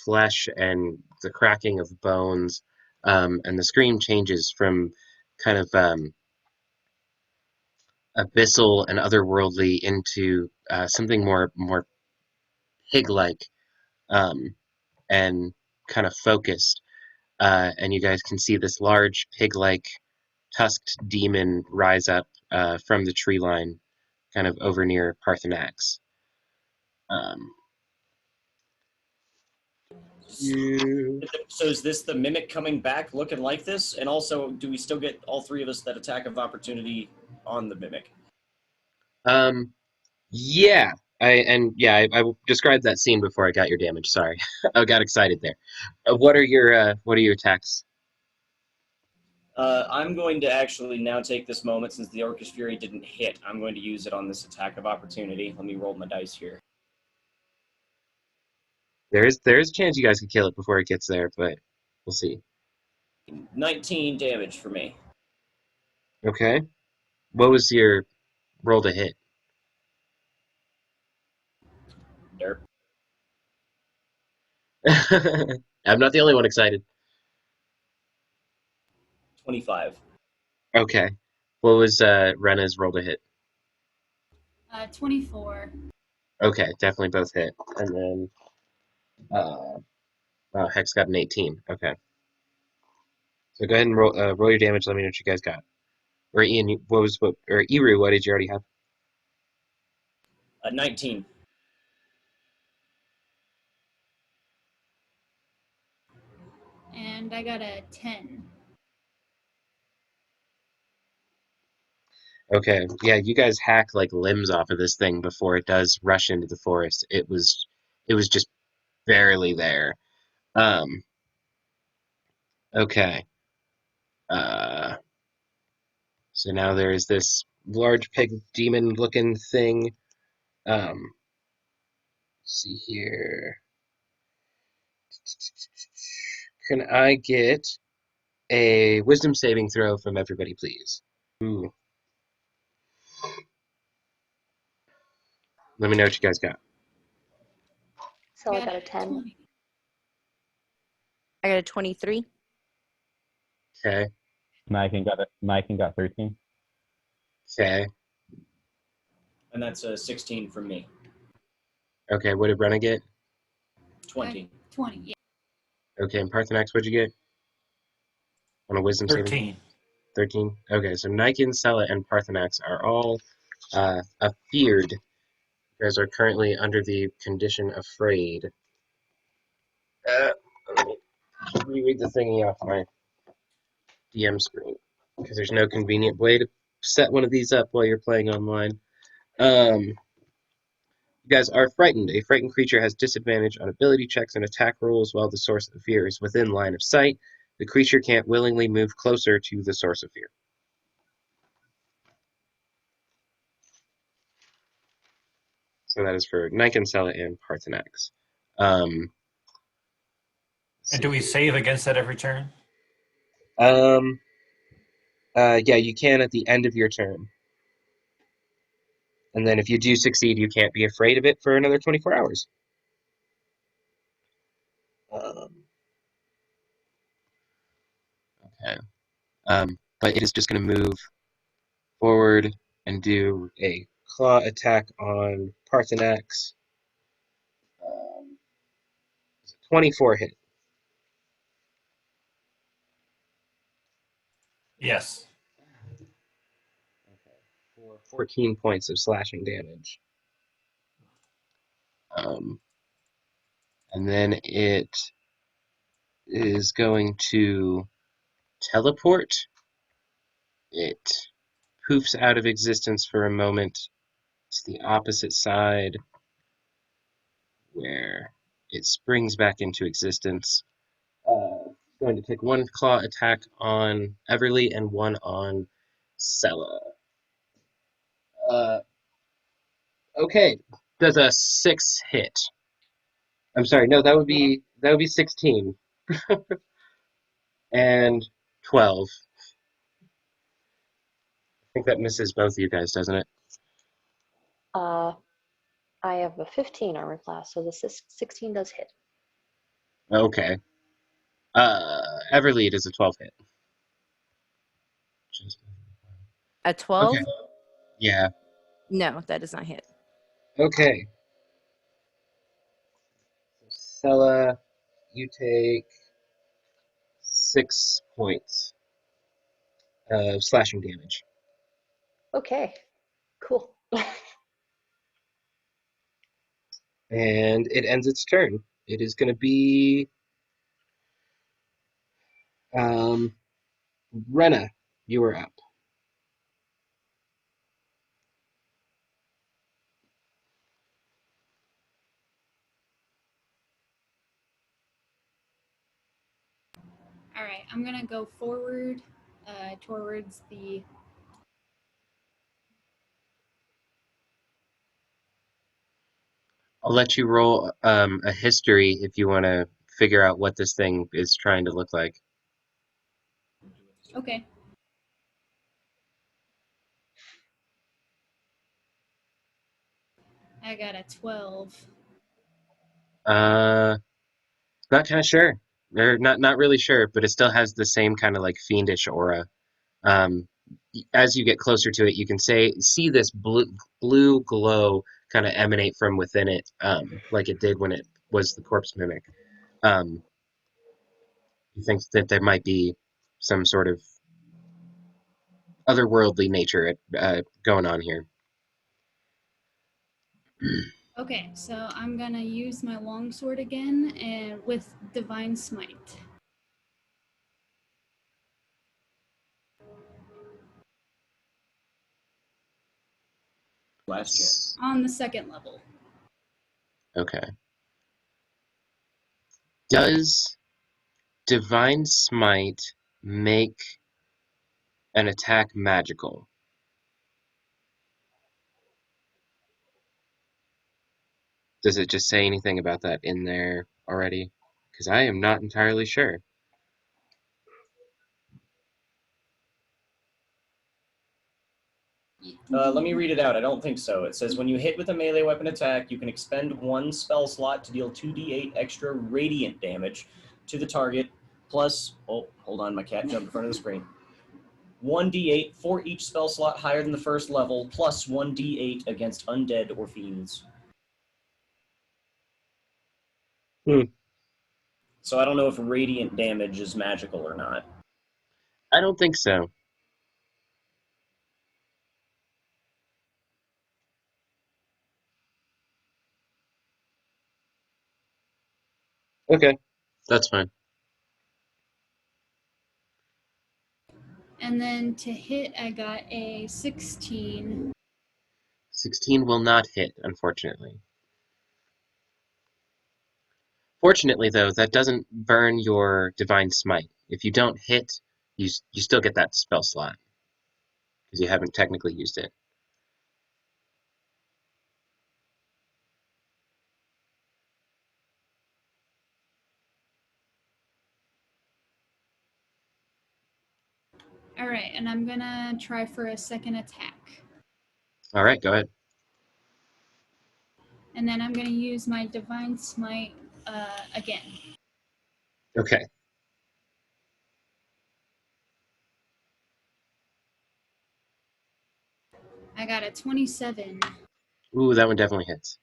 flesh and the cracking of bones, and the scream changes from kind of abyssal and otherworldly into something more pig-like, um, and kind of focused. And you guys can see this large pig-like tusked demon rise up from the tree line, kind of over near Parthenax. Um, you... So is this the mimic coming back looking like this? And also, do we still get all three of us that attack of opportunity on the mimic? Yeah, I described that scene before I got your damage. Sorry, I got excited there. What are your attacks? I'm going to actually now take this moment, since the Orcish Fury didn't hit, I'm going to use it on this attack of opportunity. Let me roll my dice here. There's a chance you guys could kill it before it gets there, but we'll see. 19 damage for me. Okay, what was your roll to hit? Derp. I'm not the only one excited. 25. Okay, what was Rena's roll to hit? 24. Okay, definitely both hit, and then Hex got an 18. Okay, so go ahead and roll your damage. Let me know what you guys got. Or Ian, or Iru, what did you already have? 19. And I got a 10. Okay, yeah, you guys hack like limbs off of this thing before it does rush into the forest. It was just barely there. Um, okay. Uh, so now there is this large pig demon looking thing. Let's see here. Can I get a wisdom saving throw from everybody, please? Ooh, let me know what you guys got. So I Got got a 10. 20. I got a 23. Okay, Mike got 13. okay, And that's a 16 from me. okay. What did Brenna get? 20. 20, yeah. Okay, and Parthenax, what'd you get on a wisdom saving? 13. 13. Okay, so Niken, Sella, and Parthenax are all afeared. You guys are currently under the condition afraid. Let me reread the thingy off my DM screen because there's no convenient way to set one of these up while you're playing online. You guys are frightened. A frightened creature has disadvantage on ability checks and attack rolls while the source of fear is within line of sight. The creature can't willingly move closer to the source of fear. So that is for Niken, Sella, and Parthenax. Um, And do we save against that every turn? Um, yeah, you can at the end of your turn. And then if you do succeed, you can't be afraid of it for another 24 hours. Okay. But it is just going to move forward and do a claw attack on Parthenax. 24 hit Yes. for 14 points of slashing damage. Um, and then it is going to teleport. It poofs out of existence for a moment to the opposite side where it springs back into existence. Going to take one claw attack on Everly and one on Sella. Okay, does a 6 hit? I'm sorry, no, that would be 16 and 12. I think that misses both of you guys, doesn't it? I have a 15 armor class, so the 16 does hit. Okay. Everly, it is a 12 hit. A 12? Okay. Yeah. No, that does not hit. Okay. Sella, you take 6 points of slashing damage. Okay, cool. And it ends its turn. It is going to be Renna. You are up. All right, I'm going to go forward towards the. I'll let you roll a history if you want to figure out what this thing is trying to look like. Okay. I got a 12. Not kind of sure. Or not really sure, but it still has the same kind of like fiendish aura. Um, as you get closer to it, you can see this blue glow kind of emanate from within it, like it did when it was the corpse mimic. Um, you think that there might be some sort of otherworldly nature going on here. Okay, so I'm gonna use my longsword again and with divine smite. Last chance. On the second level. Okay. Does Divine Smite make an attack magical? Does it just say anything about that in there already? Because I am not entirely sure. Let me read it out. I don't think so. It says when you hit with a melee weapon attack, you can expend 1 spell slot to deal 2d8 extra radiant damage to the target, plus, oh, hold on, my cat jumped in front of the screen. 1d8 for each spell slot higher than the first level, plus 1d8 against undead or fiends. Hmm. So I don't know if radiant damage is magical or not. I don't think so. Okay, that's fine. And then to hit, I got a 16. 16 will not hit, unfortunately. Fortunately, though, that doesn't burn your Divine Smite. If you don't hit, you still get that spell slot because you haven't technically used it. All right, and I'm gonna try for a second attack. All right, go ahead. And then I'm gonna use my divine smite again. Okay. I got a 27. Ooh, that one definitely hits.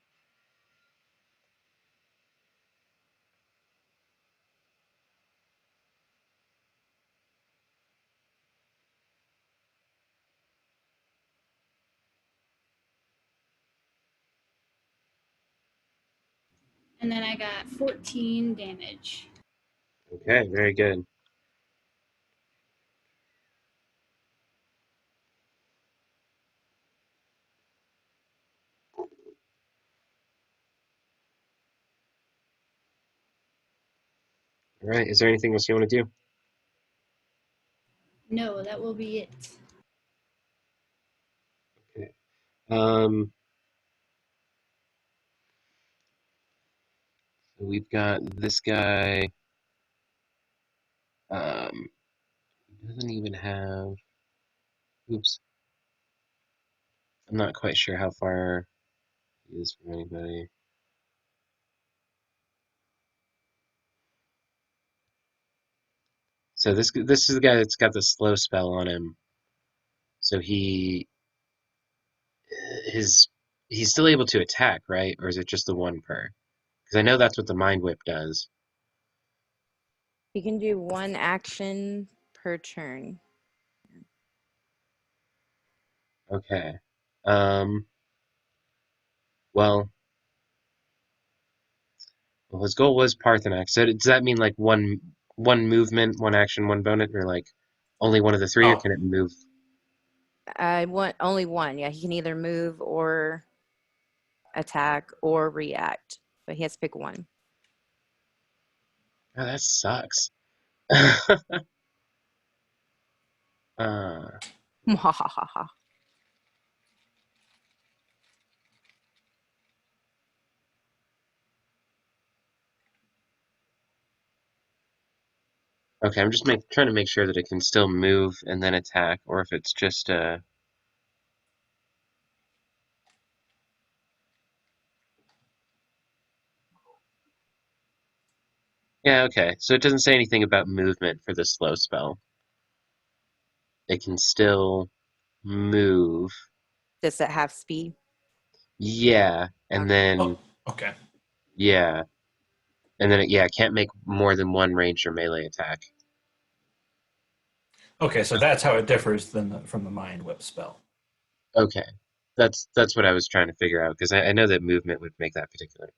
And then I got 14 damage. Okay, very good. All right, is there anything else you want to do? No, that will be it. Okay. Um, so we've got this guy. He doesn't even have. Oops. I'm not quite sure how far he is from anybody. So this is the guy that's got the slow spell on him. So his he's still able to attack, right? Or is it just the one per? Because I know that's what the Mind Whip does. You can do one action per turn. Okay. Um. Well, his goal was Parthenax. So does that mean like one movement, one action, one bonus, or like only one of the three, or Oh, can it move? I want only one. Yeah, he can either move or attack or react, but he has to pick one. Oh, that sucks. uh, okay, I'm just trying to make sure that it can still move and then attack, or if it's just yeah, okay. So it doesn't say anything about movement for the slow spell. It can still move. Does it have speed? Yeah, and Okay. then oh, okay. yeah, and then it can't make more than one ranged or melee attack. Okay, so that's how it differs from the Mind Whip spell. Okay. That's what I was trying to figure out because I know that movement would make that particular.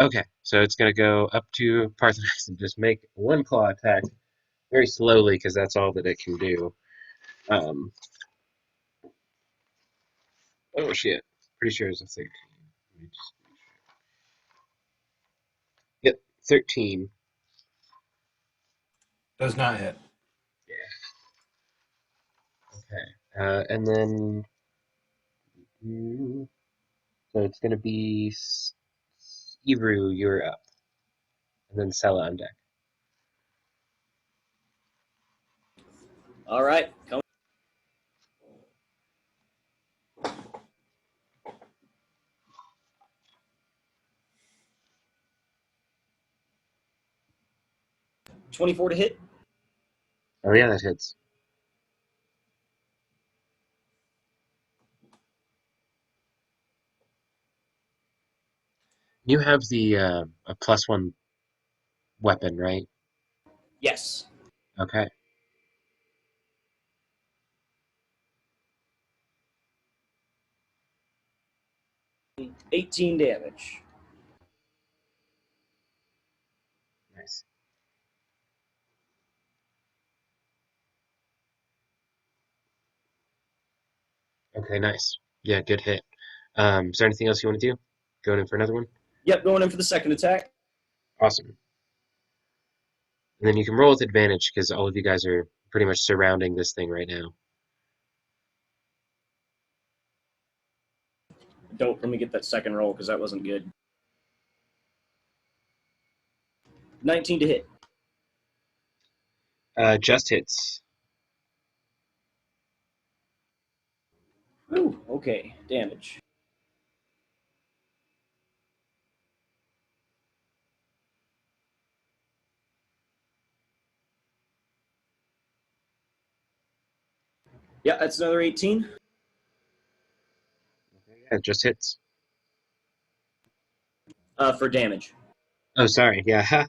Okay, so it's gonna go up to Parthenax and just make one claw attack very slowly because that's all that it can do. Um, oh shit, pretty sure it's a 13. Let me just make sure. Yep, 13. Does not hit. Okay, and then so it's gonna be Ebru, you're up, and then Sella on deck. All right. Come. 24 to hit. Oh yeah, that hits. You have the a +1 weapon, right? Yes. Okay. 18 damage. Nice. Okay, nice. Yeah, good hit. Is there anything else you want to do? Going in for another one? Yep, going in for the second attack. Awesome. And then you can roll with advantage because all of you guys are pretty much surrounding this thing right now. Dope. Let me get that second roll because that wasn't good. 19 to hit. Just hits. Ooh, okay. Damage. Yeah, that's another 18. Yeah, just hits. For damage. Oh, sorry. Yeah.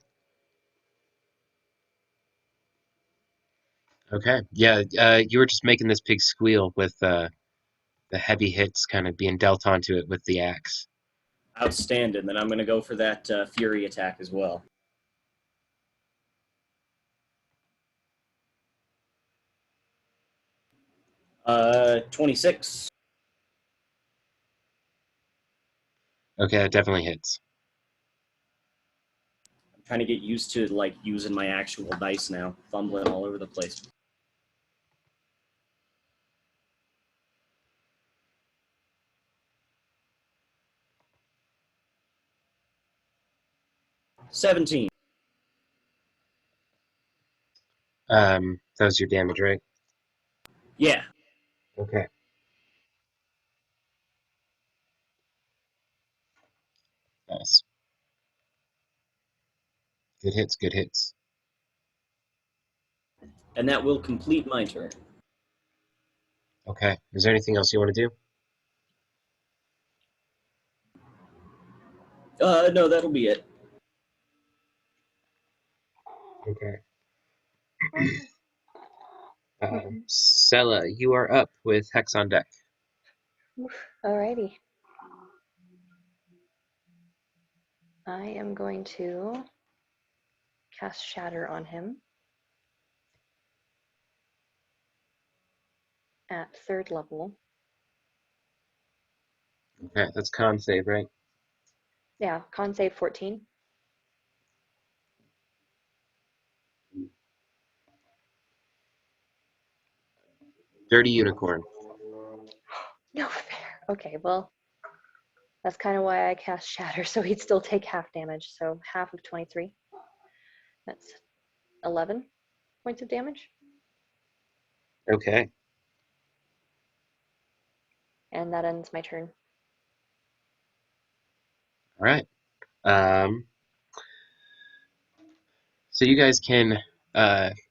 Okay. Yeah. You were just making this pig squeal with the heavy hits kind of being dealt onto it with the axe. Outstanding. Then I'm going to go for that fury attack as well. 26. Okay, it definitely hits. I'm trying to get used to like using my actual dice now, fumbling all over the place. $17. That was your damage, right? Yeah. Okay. Nice. Good hits, good hits. And that will complete my turn. Okay. Is there anything else you want to do? No, that'll be it. Okay. Sella, you are up with Hex on deck. Alrighty. I am going to cast Shatter on him at 3rd level. Okay, that's con save, right? Yeah, con save 14. Dirty unicorn. No fair. Okay, well, that's kind of why I cast Shatter, so he'd still take half damage. So half of 23. That's 11 points of damage. Okay. And that ends my turn. All right. So you guys can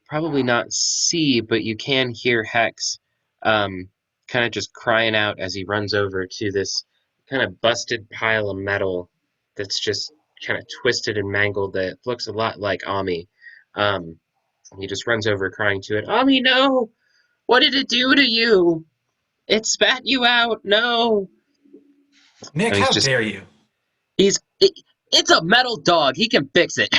probably not see, but you can hear Hex kind of just crying out as he runs over to this kind of busted pile of metal that's just kind of twisted and mangled that looks a lot like Ami. He just runs over crying to it, Ami, no! What did it do to you? It spat you out, no! Nick, And how dare you? It's a metal dog. He can fix it.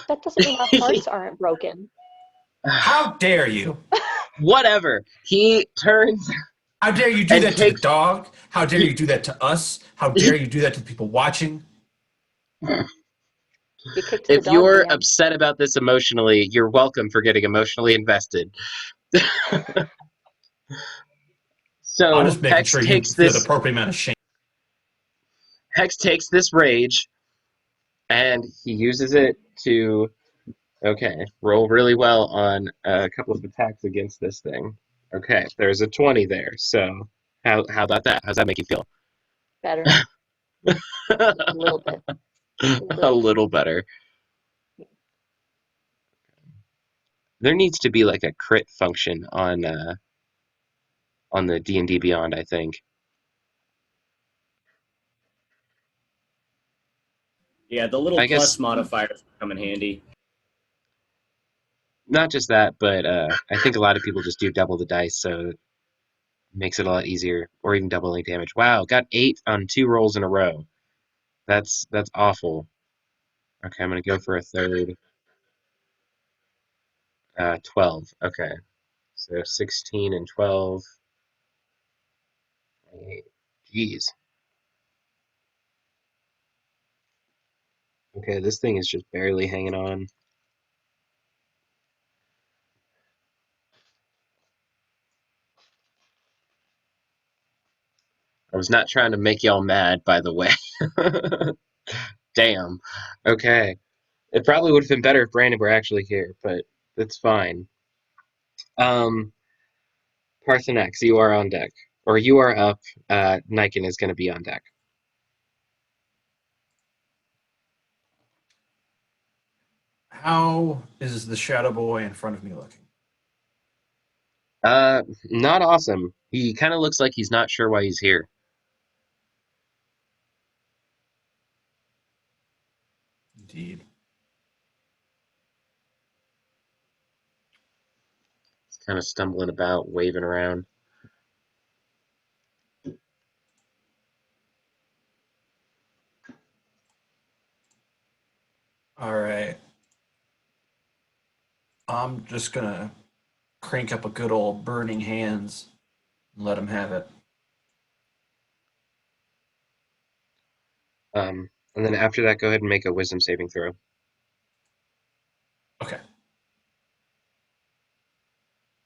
That doesn't mean our parts aren't broken. How dare you? Whatever. He turns How dare you do and that to the takes. dog? How dare you do that to us? How dare you do that to the people watching? You kicked the If dog, you're Dan. upset about this emotionally, you're welcome for getting emotionally invested. I'm So just making sure you feel the appropriate amount of shame. Hex takes this rage and he uses it to roll really well on a couple of attacks against this thing. Okay, there's a 20 there. So how about that? How's that make you feel? Better. A little bit. A little better. There needs to be like a crit function on the D&D Beyond, I think. Yeah, the little I guess plus modifiers come in handy. not just that, but I think a lot of people just do double the dice, so it makes it a lot easier, or even doubling damage. Wow, got 8 on 2 rolls in a row. That's awful. Okay, I'm gonna go for a third. 12. Okay, so 16 and 12. Jeez. Okay, this thing is just barely hanging on. I was not trying to make y'all mad, by the way. Damn. Okay. It probably would have been better if Brandon were actually here, but that's fine. Parthenax, you are on deck. Or you are up. Niken is going to be on deck. How is the shadow boy in front of me looking? Not awesome. He kind of looks like he's not sure why he's here. Indeed. He's kind of stumbling about, waving around. All right. I'm just gonna crank up a good old burning hands and let him have it. And then after that, go ahead and make a wisdom saving throw. Okay.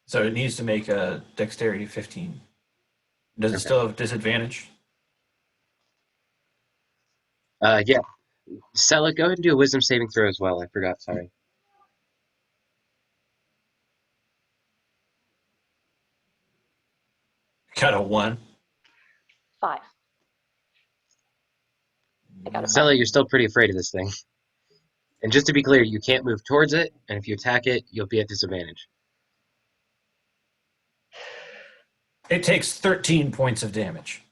So it needs to make a dexterity 15. Does it Okay. still have disadvantage? Yeah. Sella, go ahead and do a wisdom saving throw as well. I forgot, sorry. Got a 1. 5. I got a 5. Sella, you're still pretty afraid of this thing. And just to be clear, you can't move towards it, and if you attack it, you'll be at disadvantage. It takes 13 points of damage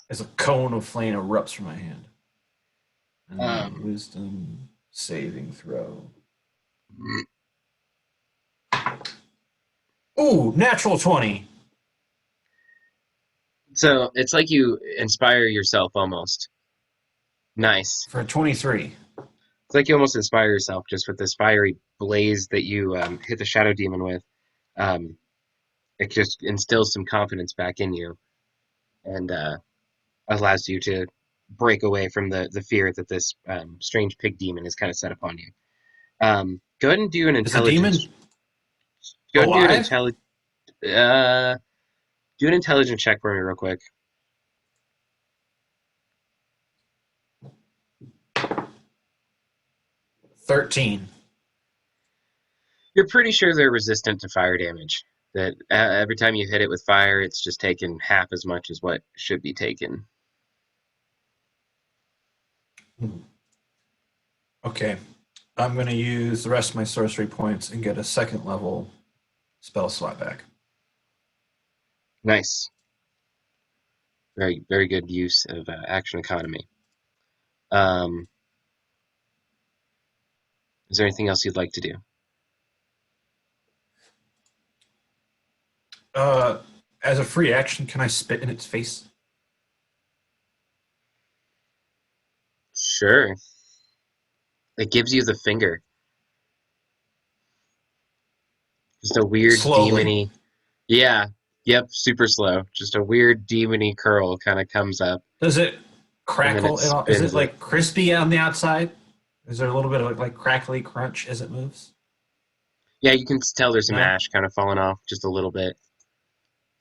as a cone of flame erupts from my hand. And then wisdom saving throw. Ooh, natural 20. So it's like you inspire yourself almost. Nice. For 23. It's like you almost inspire yourself just with this fiery blaze that you hit the shadow demon with. It just instills some confidence back in you and allows you to break away from the fear that this strange pig demon has kind of set upon you. Go ahead and do an Is the demon intelligence. Go ahead and alive? do an intelligence check for me real quick. 13. You're pretty sure they're resistant to fire damage. That every time you hit it with fire, it's just taken half as much as what should be taken. Okay. I'm going to use the rest of my sorcery points and get a second level spell slot back. Nice. Very, very good use of action economy. Is there anything else you'd like to do? As a free action, can I spit in its face? Sure. It gives you the finger. Just a weird Slowly. demony. Yeah. Yep. Super slow. Just a weird demony curl kind of comes up, Does it and then it crackle at all? Is it spins it. like crispy on the outside? Is there a little bit of like crackly crunch as it moves? Yeah, you can tell there's some No? ash kind of falling off just a little bit.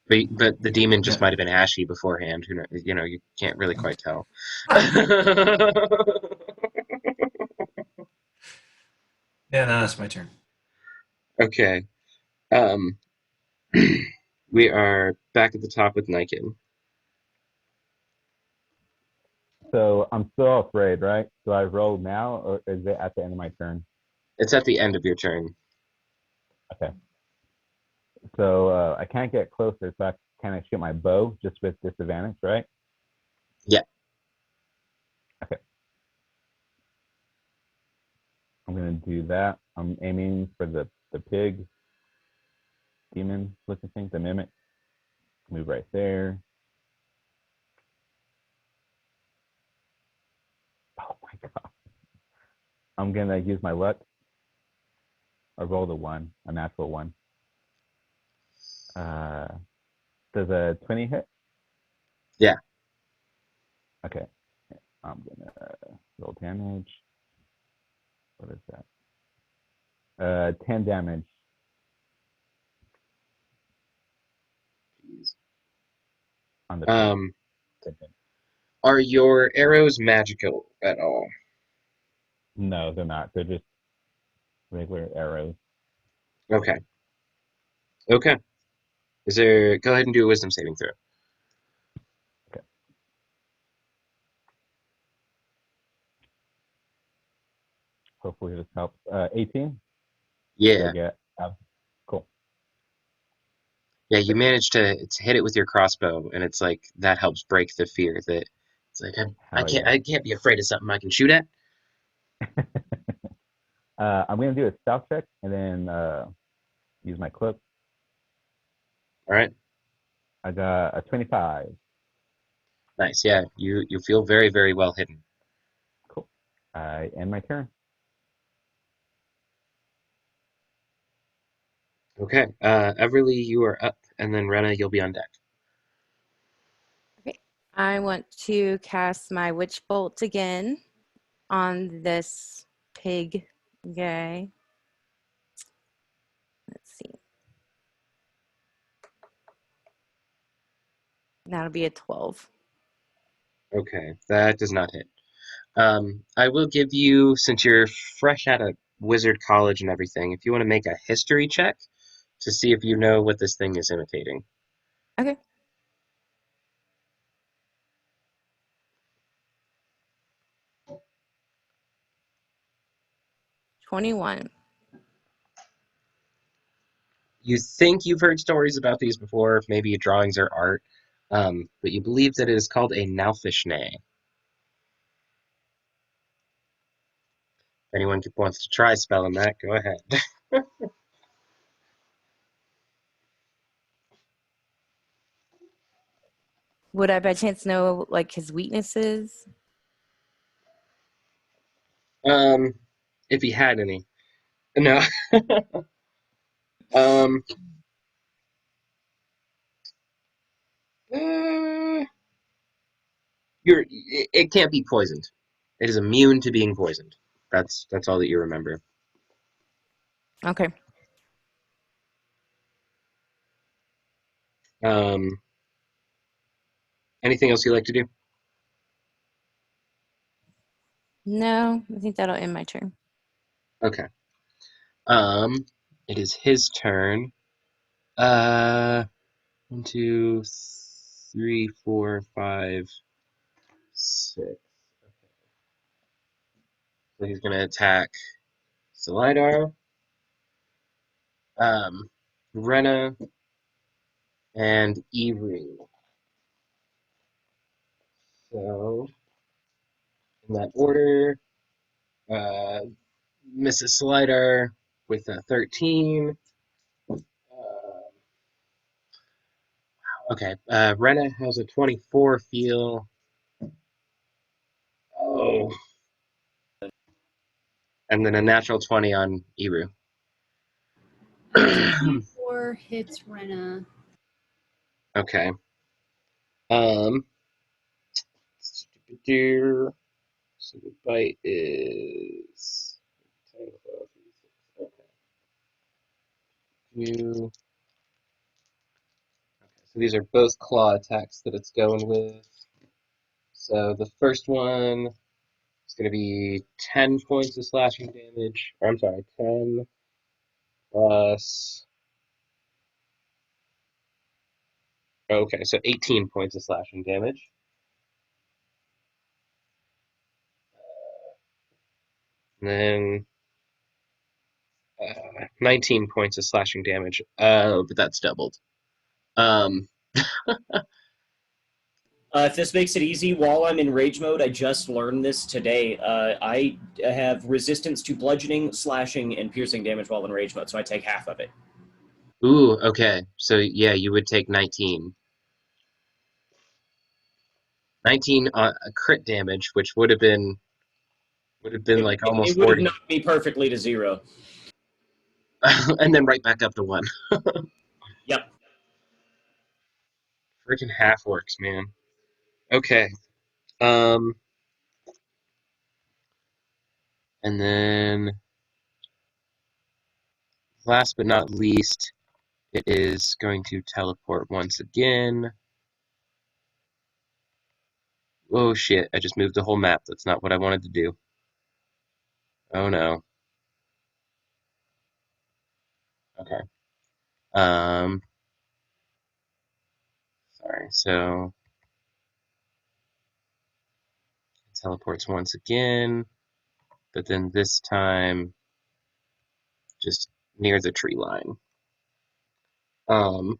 But the demon just Yeah. might have been ashy beforehand. Who knows? You know, you can't really quite tell. Yeah, no, that's my turn. Okay. Um, we are back at the top with Niken. So I'm still afraid, right? Do I roll now, or is it at the end of my turn? It's at the end of your turn. Okay. So I can't get closer, so can I shoot my bow just with disadvantage, right? Yeah. Okay. I'm gonna do that. I'm aiming for the pig, demon looking thing, the mimic. Move right there. Oh my god. I'm gonna use my luck. I rolled a natural one. Uh, does a 20 hit? Yeah. Okay. I'm gonna roll damage. What is that? 10 damage on the pig. Um, are your arrows magical at all? No, they're not. They're just regular arrows. Okay. Okay. Is there? Go ahead and do a wisdom saving throw. Okay. Hopefully this helps. 18? Do I Yeah. get? Cool. Yeah. You managed to hit it with your crossbow, and it's like that helps break the fear that it's like Hell yeah. I can't be afraid of something I can shoot at. I'm gonna do a stealth check and then use my cloak. All right. I got a 25. Nice. Yeah. You feel very very well hidden. Cool. I end my turn. Okay. Everly, you are up, and then Rena, you'll be on deck. Okay. I want to cast my witch bolt again on this pig guy. Let's see. That'll be a 12. Okay. That does not hit. I will give you, since you're fresh out of wizard college and everything, if you want to make a history check to see if you know what this thing is imitating. Okay. $21. You think you've heard stories about these before, maybe drawings or art, but you believe that it is called a Nalfishne. If anyone wants to try spelling that, go ahead. Would I by chance know like his weaknesses? um, if he had any. No. um, uh, it can't be poisoned. It is immune to being poisoned. That's all that you remember. Okay. Um, anything else you like to do? No, I think that'll end my turn. Okay. Um, it is his turn. Uh, 1, 2, 3, 4, 5, 6. So he's gonna attack Salidar, um, Rena, and Ivry. So in that order, uh, Mrs. Salidar with a 13. Okay. Rena has a 24 feel. Oh. And then a natural 20 on Eru. 24 hits Rena. Okay. So the bite is 10, 12, 36. Okay. You. Okay. So these are both claw attacks that it's going with. So the first one is going to be 10 points of slashing damage. Or I'm sorry, 10 plus. Okay, so 18 points of slashing damage. And then 19 points of slashing damage. But that's doubled. Um, If this makes it easy, while I'm in rage mode, I just learned this today. I have resistance to bludgeoning, slashing, and piercing damage while in rage mode, so I take half of it. ooh, okay. So yeah, you would take 19. 19 crit damage, which would have been like It almost would have 40. knocked me perfectly to 0. And then right back up to 1. Yep. Freaking half orcs, man. Okay. Um, and then last but not least, it is going to teleport once again. Oh shit, I just moved the whole map. That's not what I wanted to do. Oh no. Okay. Um, sorry. So it teleports once again, but then this time just near the tree line. Um,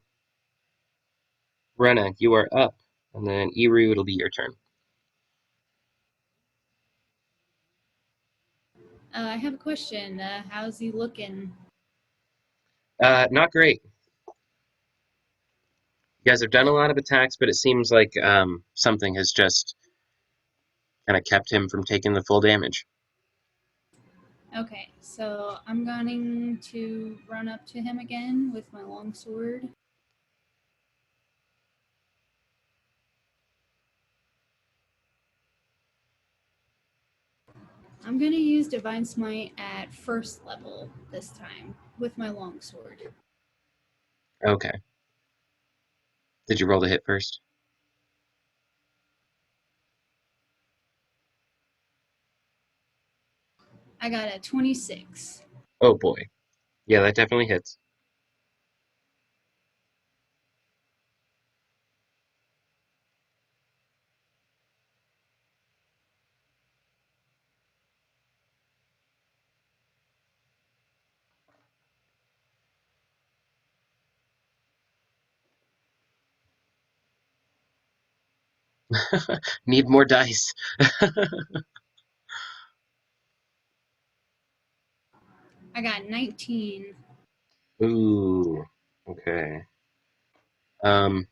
Rena, you are up, and then Eru, it'll be your turn. I have a question. How's he looking? Not great. You guys have done a lot of attacks, but it seems like something has just kind of kept him from taking the full damage. Okay, so I'm going to run up to him again with my longsword. I'm going to use Divine Smite at first level this time with my longsword. Okay. Did you roll the hit first? I got a 26. Oh boy. Yeah, that definitely hits. Need more dice. I got 19. Ooh. Okay. Um.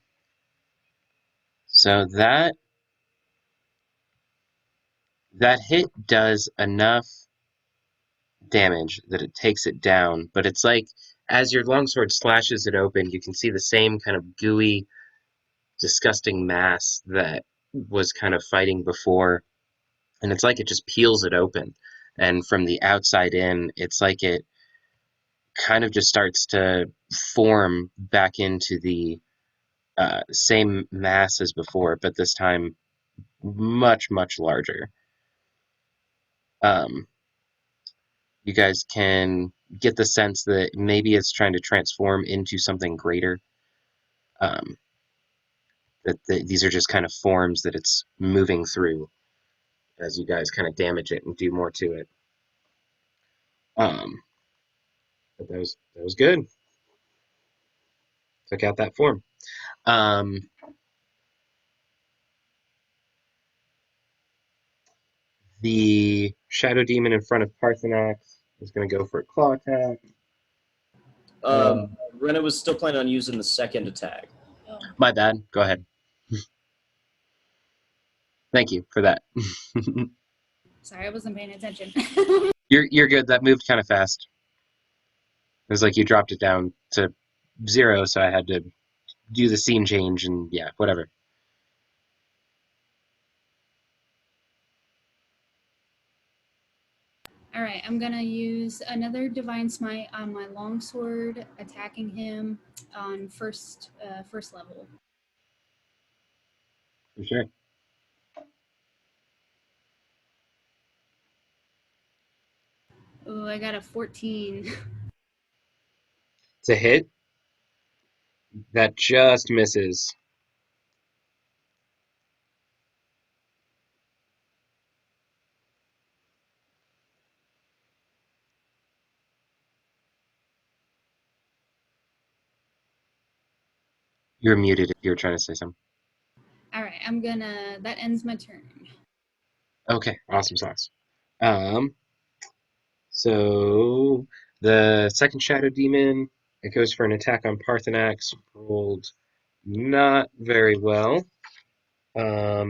So that hit does enough damage that it takes it down, but it's like as your longsword slashes it open, you can see the same kind of gooey, disgusting mass that was kind of fighting before, and it's like it just peels it open. And from the outside in, it's like it kind of just starts to form back into the same mass as before, but this time much, much larger. Um, you guys can get the sense that maybe it's trying to transform into something greater. Um, these are just kind of forms that it's moving through as you guys kind of damage it and do more to it. Um, but that was good. Took out that form. Um, the shadow demon in front of Parthenax is going to go for a claw attack. Rena was still planning on using the second attack. Oh. My bad. Go ahead. Thank you for that. Sorry, I wasn't paying attention. You're good. That moved kind of fast. It was like you dropped it down to 0, so I had to do the scene change and yeah, whatever. All right, I'm gonna use another divine smite on my longsword, attacking him on first level. For sure. Oh, I got a 14. It's a hit. That just misses. You're muted if you're trying to say something. All right, that ends my turn. Okay, awesome sauce. So the second Shadow Demon, it goes for an attack on Parthenax, rolled not very well. How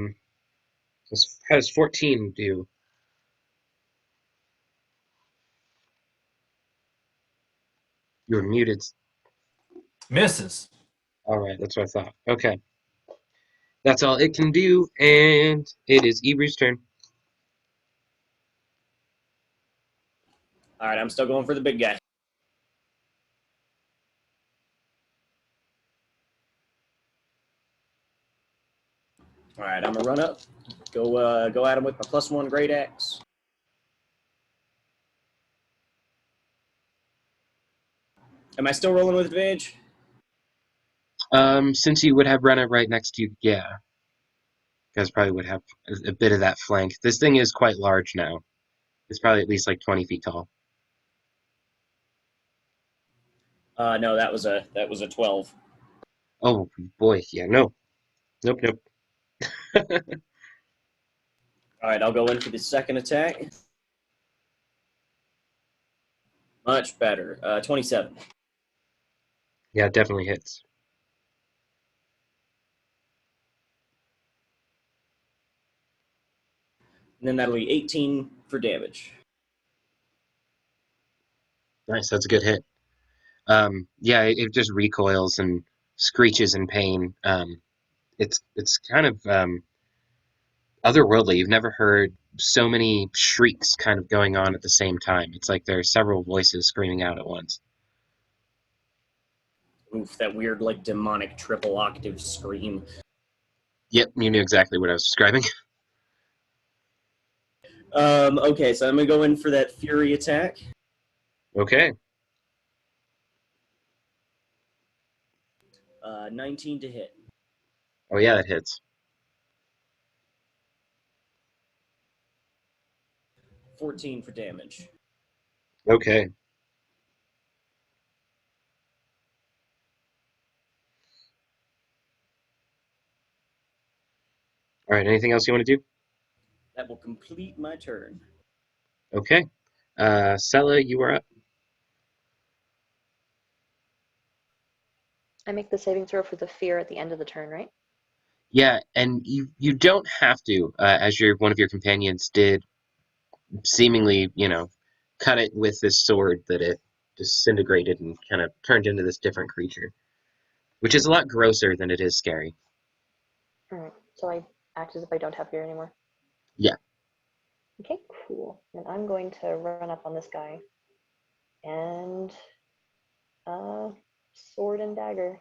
does 14 do? You're muted. Misses. All right, that's what I thought. Okay. That's all it can do, and it is Ebrew's turn. All right, I'm still going for the big guy. All right, I'm gonna run up, go at him with my +1 great axe. Am I still rolling with advantage? Since you would have Renna right next to you, yeah. You guys probably would have a bit of that flank. This thing is quite large now. It's probably at least like 20 feet tall. No, that was a 12. Oh boy, yeah, no. Nope, nope. All right, I'll go in for the second attack. Much better. 27. Yeah, it definitely hits. And then that'll be 18 for damage. Nice, that's a good hit. Yeah, it just recoils and screeches in pain. It's kind of otherworldly. You've never heard so many shrieks kind of going on at the same time. It's like there are several voices screaming out at once. Oof, that weird, like, demonic triple octave scream. Yep, you knew exactly what I was describing. Okay, so I'm gonna go in for that fury attack. Okay. 19 to hit. Oh yeah, that hits. 14 for damage. Okay. All right, anything else you want to do? That will complete my turn. Okay. Sella, you are up. I make the saving throw for the fear at the end of the turn, right? Yeah, and you don't have to, as one of your companions did, seemingly, cut it with this sword that it disintegrated and kind of turned into this different creature, which is a lot grosser than it is scary. All right. So I act as if I don't have fear anymore. Yeah. Okay, cool. And I'm going to run up on this guy and sword and dagger.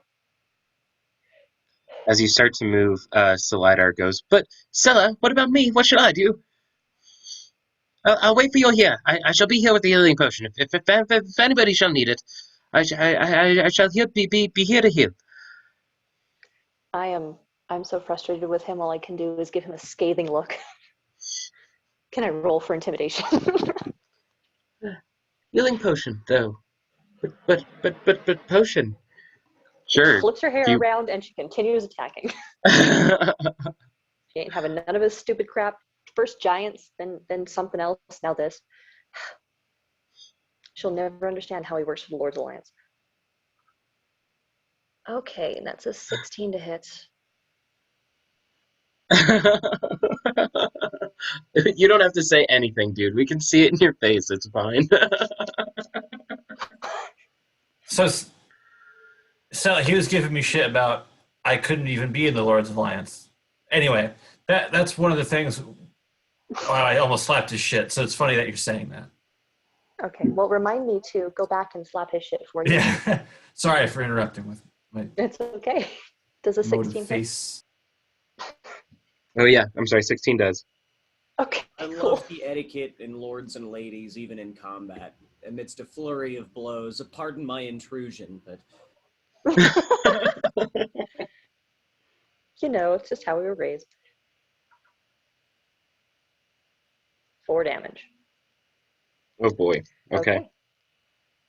As you start to move, Salidar goes, "But Sella, what about me? What should I do? I'll wait for you here. I shall be here with the healing potion. If anybody shall need it, I shall be here to heal." I'm so frustrated with him. All I can do is give him a scathing look. Can I roll for intimidation? Healing potion, though. But potion. She Sure. flips her hair Do you... around and she continues attacking. She ain't having none of his stupid crap. First giants, then something else, now this. She'll never understand how he works for the Lord's Alliance. Okay, and that's a 16 to hit. You don't have to say anything, dude. We can see it in your face. It's fine. So he was giving me shit about I couldn't even be in the Lord's Alliance. Anyway, that's one of the things. Oh, I almost slapped his shit. So it's funny that you're saying that. Okay, well, remind me to go back and slap his shit for you. Yeah. Sorry for interrupting with my It's okay. Does a motive 16 hit? face. Oh yeah, I'm sorry. 16 does. Okay, I cool. love the etiquette in lords and ladies, even in combat. Amidst a flurry of blows, pardon my intrusion, but You know, it's just how we were raised. 4 damage. Oh boy. Okay.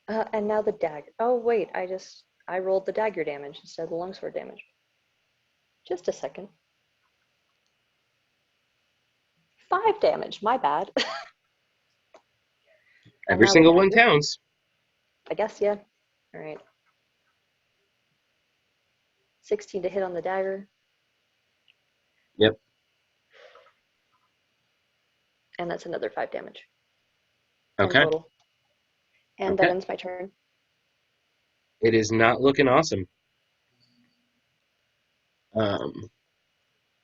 And now the dagger. Oh wait, I rolled the dagger damage instead of the longsword damage. Just a second. 5 damage. My bad. And Every now the single one dagger. counts. I guess, yeah. All right. 16 to hit on the dagger. Yep. And that's another 5 damage Okay. in total. And Okay. that ends my turn. It is not looking awesome.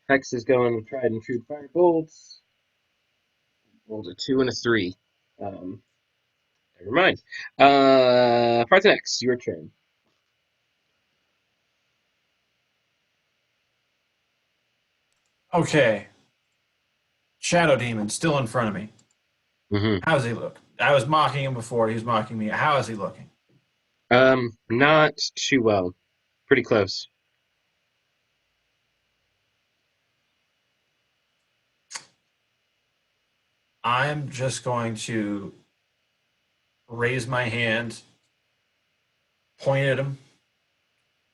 Hex is going tried and true fire bolts. Rolled a 2 and a 3. Never mind. Parthenex, your turn. Okay. Shadow Demon still in front of me. Mm-hmm. How does he look? I was mocking him before. He was mocking me. How is he looking? Not too well. Pretty close. I'm just going to raise my hand, point at him,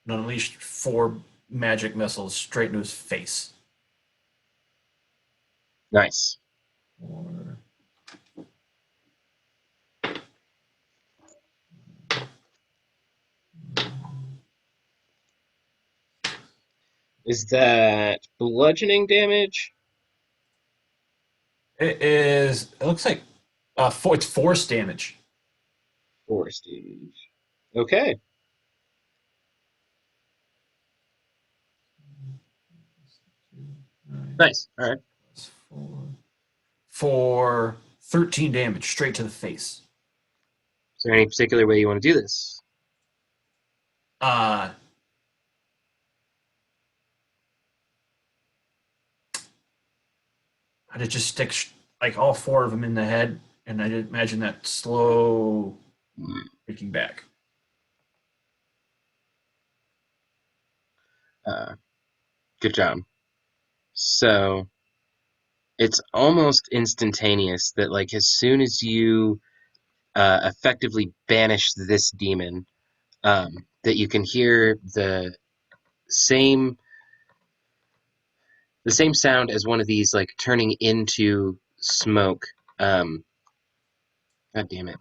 and unleash 4 magic missiles straight into his face. Nice. 4. Is that bludgeoning damage? It is. It looks like it's force damage. Force damage. Okay. Nice. All right. Plus 4. For 13 damage straight to the face. Is there any particular way you want to do this? Uh, I'd just stick like all 4 of them in the head, and I did imagine that slow freaking back. Good job. So it's almost instantaneous that, like, as soon as you effectively banish this demon, that you can hear same the same sound as one of these, like, turning into smoke. God damn it.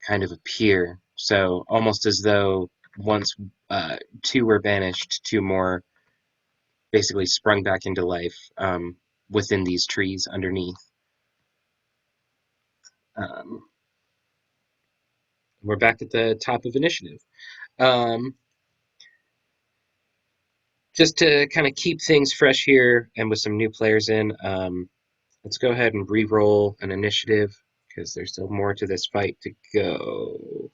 Kind of appear. So almost as though once 2 were banished, 2 more basically sprung back into life within these trees underneath. We're back at the top of initiative. Just to kind of keep things fresh here and with some new players in, let's go ahead and re-roll an initiative because there's still more to this fight to go.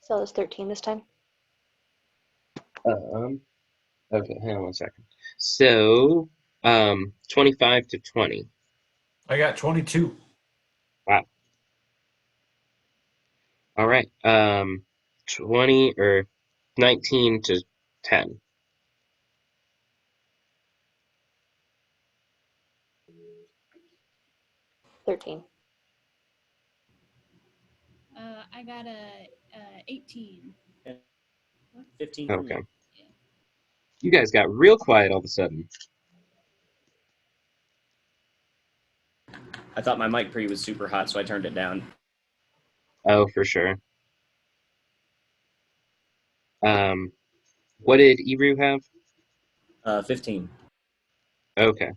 So it's 13 this time. Okay, hang on one second. So, 25 to 20. I got 22. Wow. All right. 20 or 19 to 10. 13. I got a 18. 15 for Okay. me. You guys got real quiet all of a sudden. I thought my mic pre was super hot, so I turned it down. Oh, for sure. What did Ebru have? 15. Okay.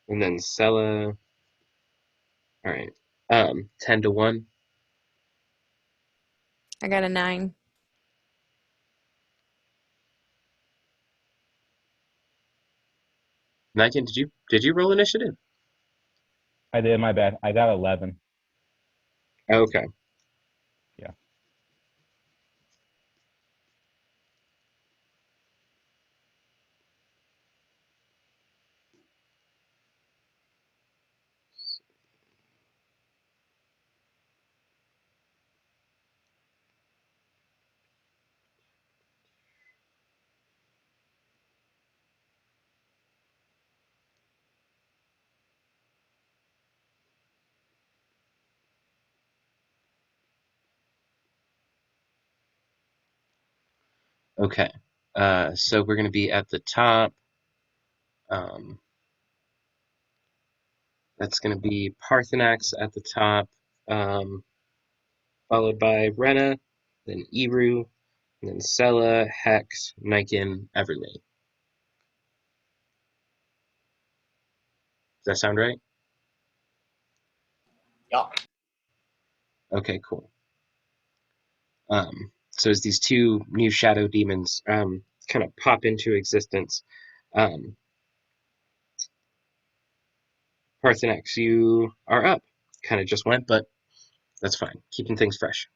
And then Sella. All right. 10 to 1. I got a 9. Niken, did you roll initiative? I did, my bad. I got 11. Okay. Yeah. Okay. So we're going to be at the top. That's going to be Parthenax at the top, followed by Rena, then Ebru, and then Sella, Hex, Niken, Everly. Does that sound right? Yeah. Okay, cool. So as these two new shadow demons kind of pop into existence, Parthenax, you are up. Kind of just went, but that's fine. Keeping things fresh.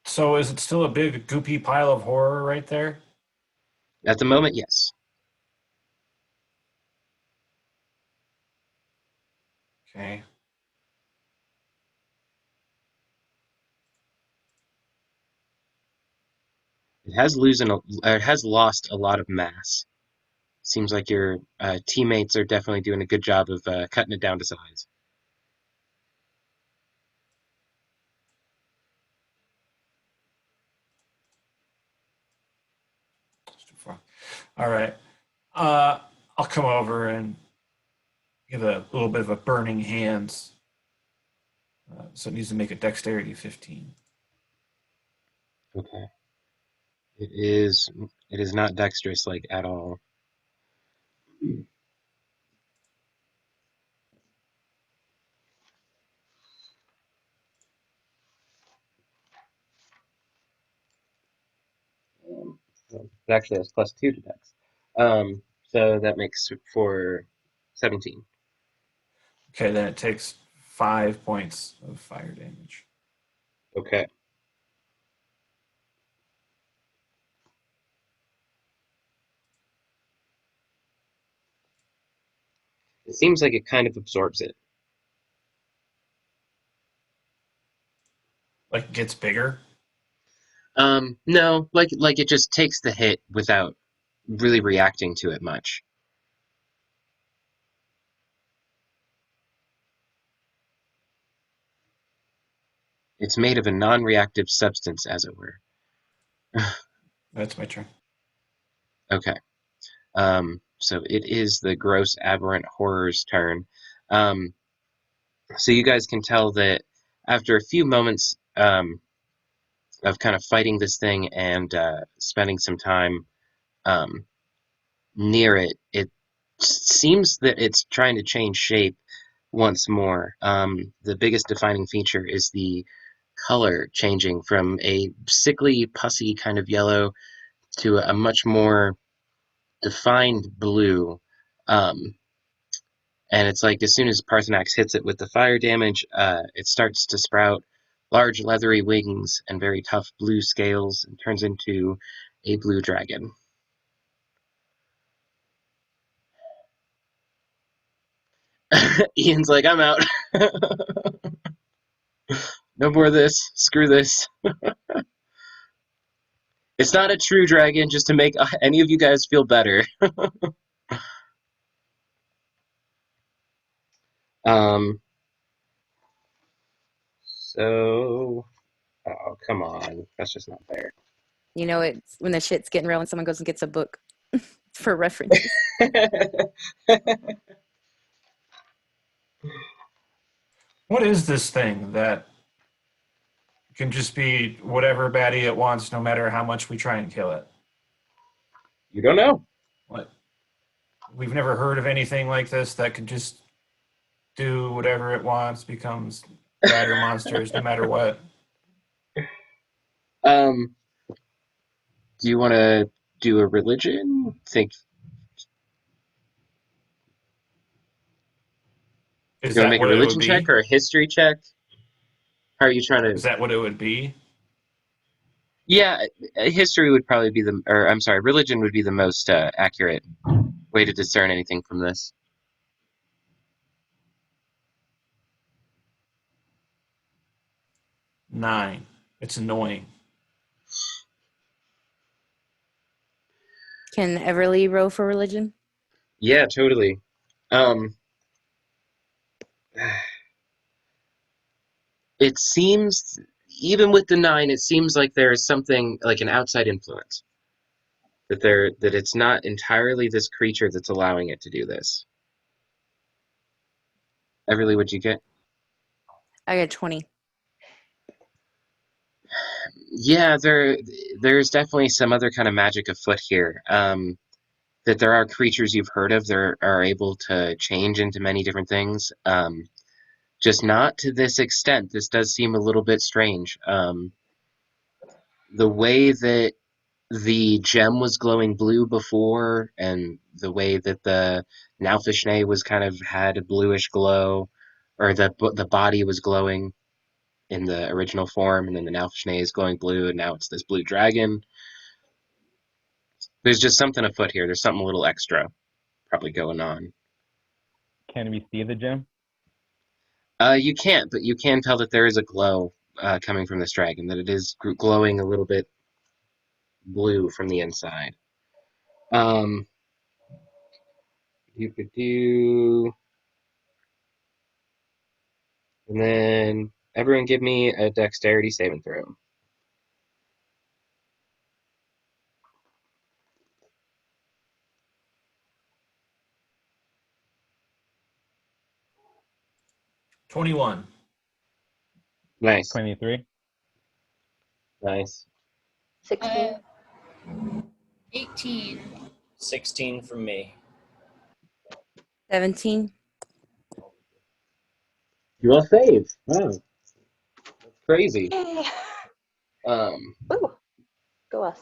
So is it still a big goopy pile of horror right there? At the moment, yes. Okay. It has lost a lot of mass. Seems like your teammates are definitely doing a good job of cutting it down to size. It's too far. All right. I'll come over and give a little bit of a burning hands. So it needs to make a dexterity 15. Okay. It is not dexterous like at all. It actually has +2 to dex. So that makes for 17. Okay, then it takes 5 points of fire damage. Okay. It seems like it kind of absorbs it. Like it gets bigger. No, like it just takes the hit without really reacting to it much. It's made of a non-reactive substance, as it were. That's my turn. Okay. So it is the gross aberrant horror's turn. So you guys can tell that after a few moments of kind of fighting this thing and spending some time um, near it, it seems that it's trying to change shape once more. The biggest defining feature is the color changing from a sickly, pussy kind of yellow to a much more defined blue. Um, and it's like as soon as Parthenax hits it with the fire damage, it starts to sprout large leathery wings and very tough blue scales and turns into a blue dragon. Ian's like, I'm out. No more of this. Screw this. It's not a true dragon, just to make any of you guys feel better. Um, so, oh, come on. That's just not fair. You know, it's when the shit's getting real and someone goes and gets a book for references. What is this thing that can just be whatever baddie it wants, no matter how much we try and kill it? You don't know. What? We've never heard of anything like this that could just do whatever it wants, becomes badder monsters, no matter what. Um, do you want to do a religion? Think Is you want to that make a what it would religion check be? or a history check? How are you trying Is to? that what it would be? Yeah, history would probably be or I'm sorry, religion would be the most accurate way to discern anything from this. 9. It's annoying. Can Everly roll for religion? Yeah, totally. Um, it seems, even with the 9, it seems like there is something like an outside influence. That it's not entirely this creature that's allowing it to do this. Everly, what'd you get? I got 20. Yeah, there's definitely some other kind of magic afoot here. That there are creatures you've heard of that are able to change into many different things. Just not to this extent. This does seem a little bit strange. The way that the gem was glowing blue before, and the way that the Naufishne was kind of had a bluish glow, or the body was glowing in the original form, and then the Naufishne is glowing blue, and now it's this blue dragon. There's just something afoot here. There's something a little extra probably going on. Can we see the gem? You can't, but you can tell that there is a glow coming from this dragon, that it is glowing a little bit blue from the inside. Um, you could do, and then everyone give me a dexterity saving throw. $21. Nice, 23. nice. 16. 18. 16 from me. 17. You all saved. Wow, that's crazy. Yay! Um, Ooh, go us.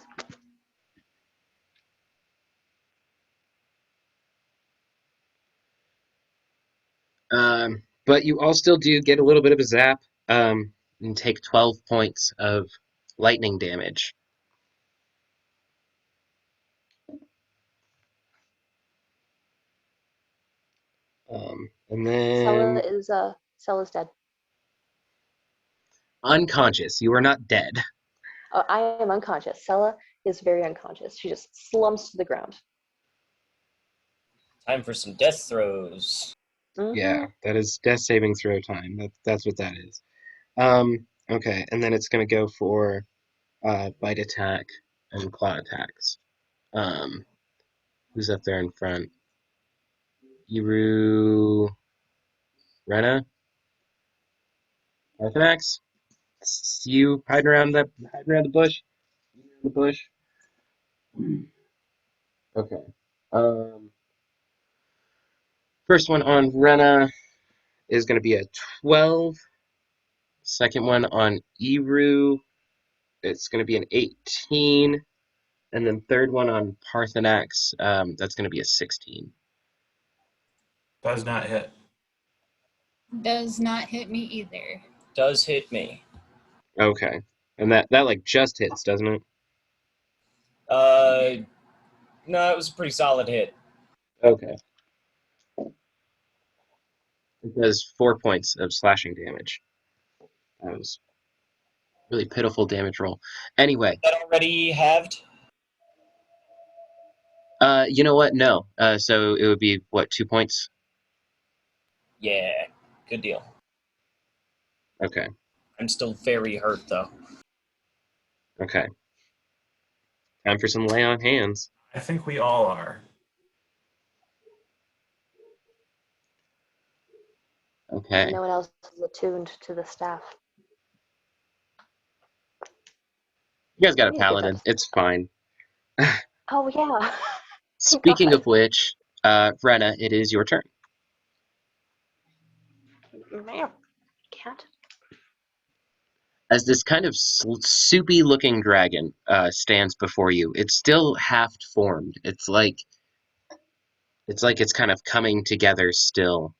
but you all still do get a little bit of a zap, and take 12 points of lightning damage. And then Sella's dead. unconscious. You are not dead. Oh, I am unconscious. Sella is very unconscious. She just slumps to the ground. Time for some death throws. Yeah, that is death saving throw time. That's what that is. Okay, and then it's gonna go for bite attack and claw attacks. Um, who's up there in front? Iru, Rena, Arthanax. See you hiding around the bush. The bush. Okay. Um, first one on Rena is gonna be a 12. Second one on Iru, it's gonna be an 18. And then third one on Parthenax, that's going to be a 16. Does not hit. Does not hit me either. Does hit me. Okay. And that like just hits, doesn't it? No, it was a pretty solid hit. Okay. It does 4 points of slashing damage. That was really pitiful damage roll. Anyway, That already halved? you know what? No. So it would be what, 2 points? Yeah, good deal. Okay. I'm still very hurt, though. Okay. Time for some lay on hands. I think we all are. Okay. No one else is attuned to the staff. You guys got a Please give paladin. that. It's fine. Oh yeah. Thank Speaking God. of which, Brenna, it is your turn. Man, can't. As this kind of soupy looking dragon stands before you, it's still half formed. It's kind of coming together still.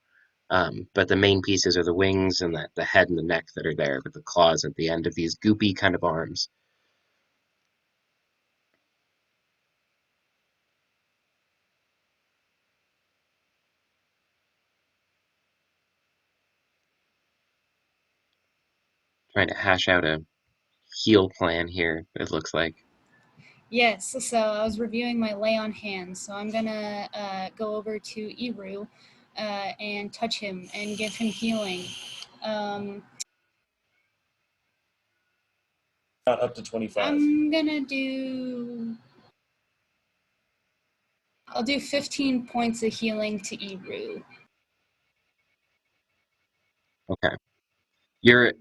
But the main pieces are the wings and the head and the neck that are there, with the claws at the end of these goopy kind of arms. Trying to hash out a heal plan here, it looks like. Yes, so I was reviewing my lay on hands, so I'm gonna go over to Eru and touch him and give him healing. Not up to 25. I'll do 15 points of healing to Eru. Okay. Your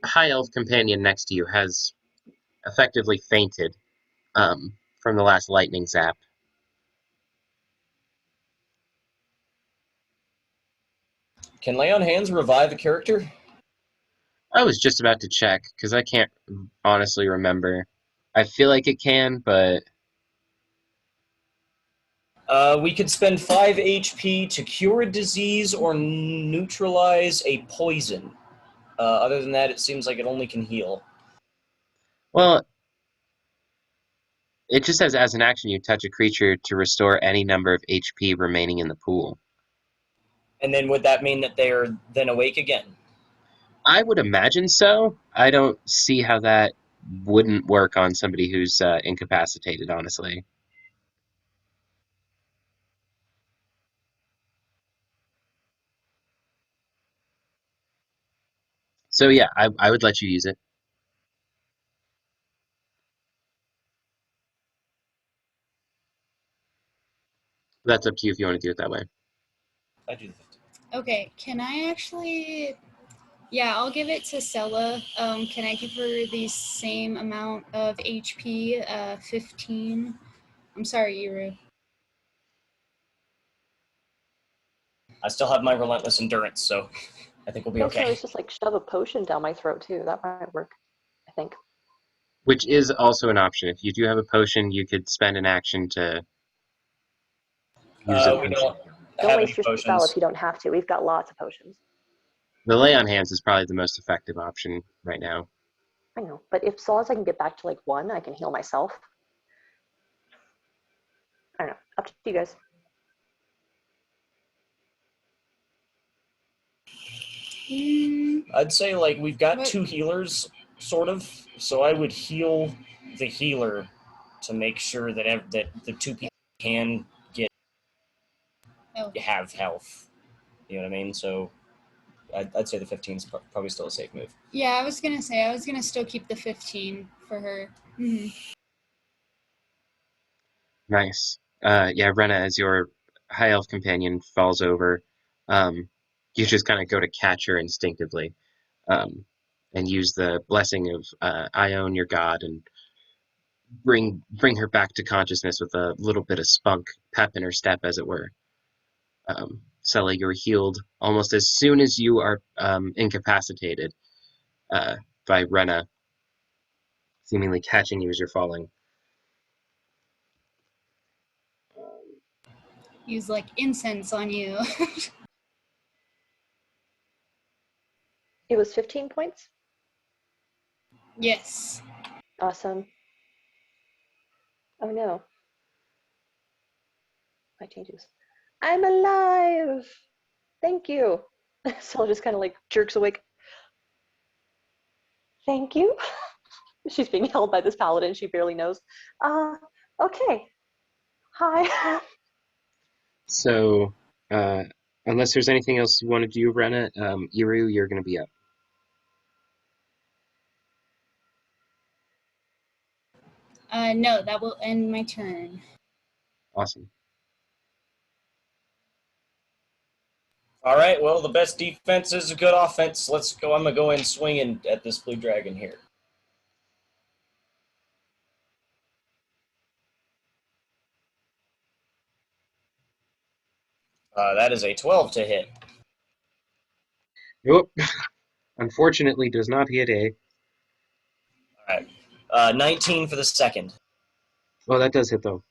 high elf companion next to you has effectively fainted from the last lightning zap. Can lay on hands revive a character? I was just about to check, because I can't honestly remember. I feel like it can, but We could spend 5 HP to cure a disease or neutralize a poison. Other than that, it seems like it only can heal. well, it just says as an action you touch a creature to restore any number of HP remaining in the pool. And then would that mean that they are then awake again? I would imagine so. I don't see how that wouldn't work on somebody who's incapacitated, honestly. So yeah, I would let you use it. That's up to you if you want to do it that way. I do the 15. Okay, can I actually... Yeah, I'll give it to Sella. Can I give her the same amount of HP? 15? I'm sorry, Eru. I still have my relentless endurance, so I think we'll be You can okay. always just like shove a potion down my throat too. That might work, I think. Which is also an option. If you do have a potion, you could spend an action to use a We potion. don't Don't have any waste your spell potions. if you don't have to. We've got lots of potions. The lay on hands is probably the most effective option right now. I know, but if so long as I can get back to like 1, I can heal myself. I don't know. Up to you guys. I'd say like we've got What? 2 healers, sort of. So I would heal the healer to make sure that that the 2 people can have health. You know what I mean? So I'd say the 15 is probably still a safe move. Yeah, I was gonna say, I was gonna still keep the 15 for her. Mm-hmm. Nice. Yeah, Rena, as your high elf companion falls over, you just kind of go to catch her instinctively, and use the blessing of Ione, your god, and bring her back to consciousness with a little bit of spunk, pep in her step, as it were. Sella, you're healed almost as soon as you are incapacitated by Rena seemingly catching you as you're falling. Use like incense on you. It was 15 points. Yes. Awesome. Oh no. My changes. I'm alive. Thank you. Scylla just kind of like jerks awake. Thank you. She's being held by this paladin she barely knows. Okay. Hi. So, Unless there's anything else you want to do, Renna, Iru, you're going to be up. No, that will end my turn. Awesome. All right. Well, the best defense is a good offense. Let's go. I'm gonna go in swinging at this blue dragon here. That is a 12 to hit. Nope. Unfortunately, does not hit a. All right. 19 for the second. Well, that does hit though.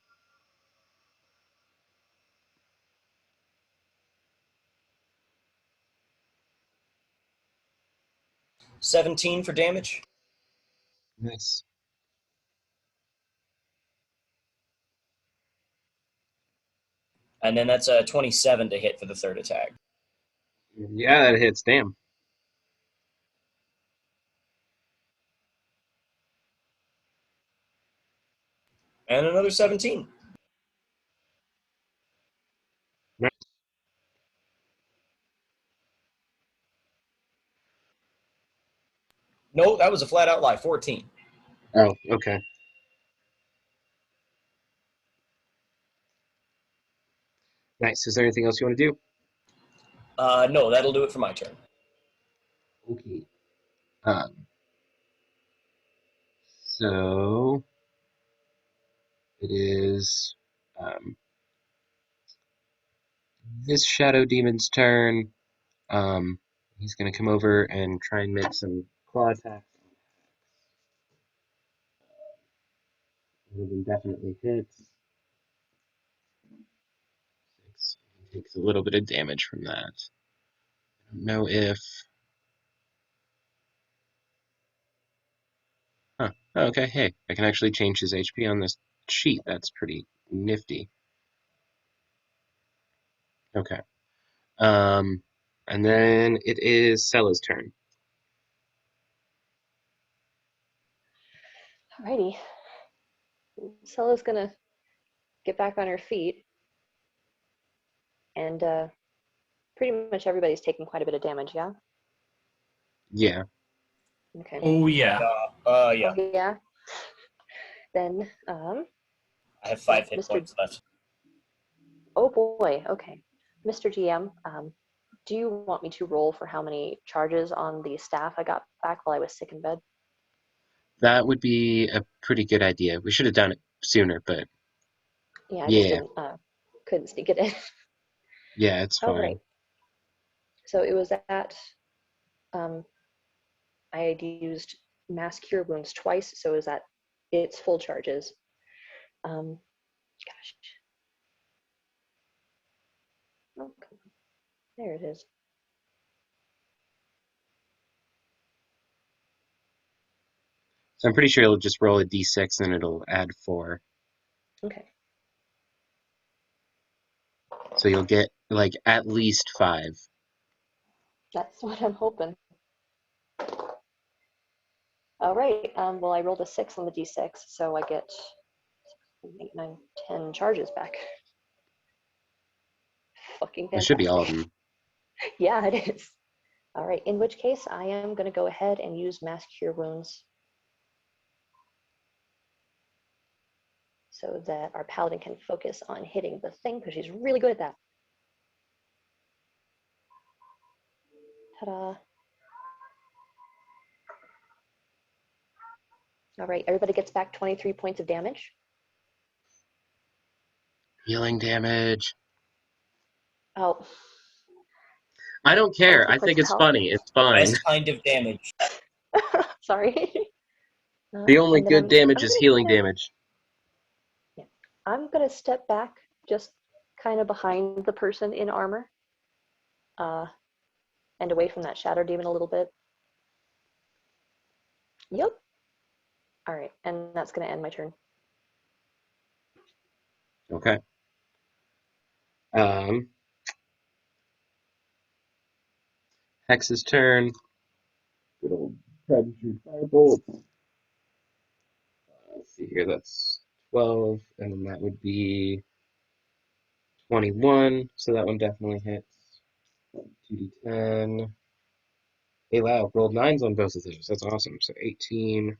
$17 for damage. Nice. And then that's a 27 to hit for the third attack. Yeah, that hits. Damn. And another 17. Nice. No, that was a flat out lie. 14. Oh, okay. Nice. Is there anything else you want to do? No, that'll do it for my turn. Okay. So it is this shadow demon's turn. He's gonna come over and try and make some claw attacks. One of them definitely hits. 6. He takes a little bit of damage from that. I don't know if. Huh. Oh, okay. Hey, I can actually change his HP on this sheet. That's pretty nifty. Okay. And then it is Sella's turn. Alrighty. Stella's gonna get back on her feet, and pretty much everybody's taking quite a bit of damage, yeah? Yeah. Okay. Oh yeah. Yeah. Oh, yeah. Then, I have 5 hit Mr. points left. Oh boy, okay. Mr. GM, do you want me to roll for how many charges on the staff I got back while I was sick in bed? That would be a pretty good idea. We should have done it sooner, but Yeah, I just yeah. didn't, couldn't sneak it in. Yeah, it's All fine. right. So it was at, I had used mass cure wounds twice, so it was at its full charges. Gosh. Oh, come on. There it is. So I'm pretty sure it'll just roll a d6 and it'll add 4. Okay. So you'll get like at least 5. That's what I'm hoping. All right. Well, I rolled a 6 on the d6, so I get 8, 9, 10 charges back. Fucking It fantastic. should be all of them. Yeah, it is. All right. In which case, I am going to go ahead and use mass cure wounds so that our paladin can focus on hitting the thing because she's really good at that. Ta-da. All right. Everybody gets back 23 points of damage. Healing damage. Oh, I don't care. 23 I think points of it's health. funny. It's fine. Best kind of damage. Sorry. The only And then good damage I'm is gonna healing kinda- damage. Yeah, I'm gonna step back, just kind of behind the person in armor, and away from that shadow demon a little bit. Yep. All right, and that's gonna end my turn. Okay. Hex's turn. Good old Predator Firebolt. Let's see here. That's 12, and then that would be 21. So that one definitely hits. 2d10. Hey, wow, rolled 9s on both of those. That's awesome. So 18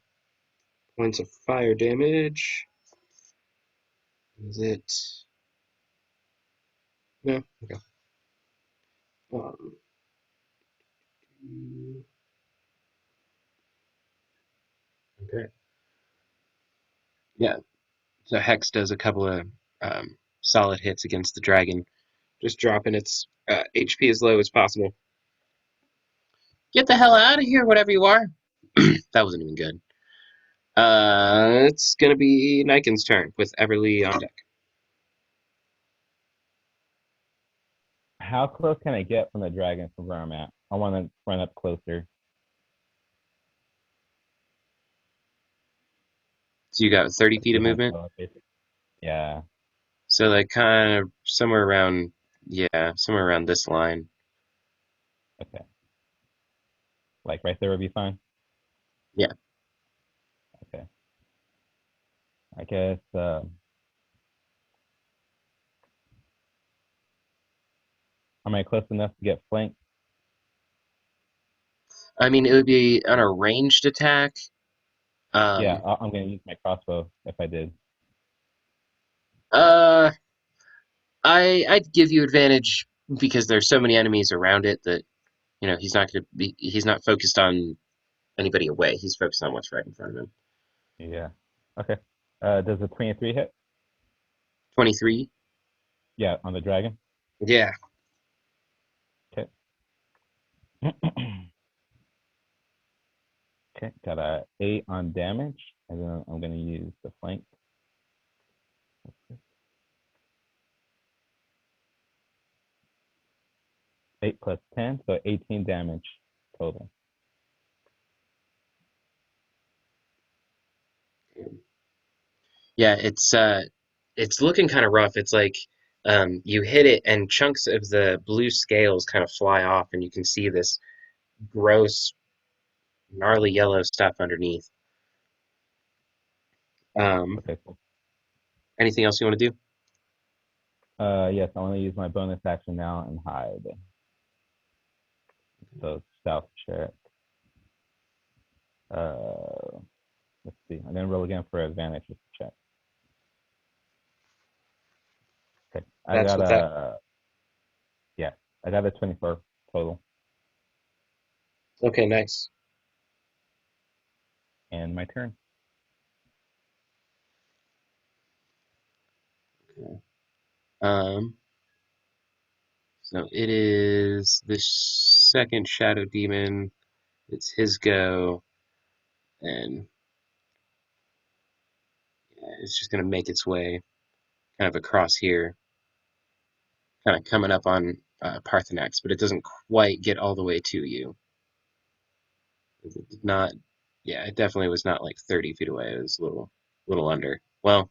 points of fire damage. Is it? No? Okay. Um, okay. Yeah, so Hex does a couple of solid hits against the dragon, just dropping its HP as low as possible. Get the hell out of here, whatever you are. That wasn't even good. It's gonna be Niken's turn with Everly on deck. How close can I get from the dragon from where I'm at? I want to run up closer. So you got 30 feet of See how movement. close it is. Yeah. So like kind of somewhere around, yeah, somewhere around this line. Okay. Like right there would be fine. Yeah. Okay. I guess. Am I close enough to get flanked? I mean, it would be on a ranged attack. Yeah, I'm gonna use my crossbow if I did. Uh, I'd give you advantage because there's so many enemies around it that he's not focused on anybody away. He's focused on what's right in front of him. Yeah. Okay. Does a 23 hit? 23. Yeah, on the dragon. Yeah. Okay. Okay. Got a 8 on damage, and then I'm gonna use the flank. 8 plus 10, so 18 damage total. Yeah, it's looking kind of rough. It's like you hit it and chunks of the blue scales kind of fly off and you can see this gross gnarly yellow stuff underneath. Okay, cool. Anything else you want to do? Yes, I want to use my bonus action now and hide. So stealth check. Let's see. I'm gonna roll again for advantage just to check. Okay, That's what that. I got a 24 total, Okay, nice. and my turn. Okay. So it is the second shadow demon. It's his go, and yeah, it's just gonna make its way kind of across here, kind of coming up on Parthenax, but it doesn't quite get all the way to you. It did not, yeah, it definitely was not like 30 feet away. It was a little under. Well,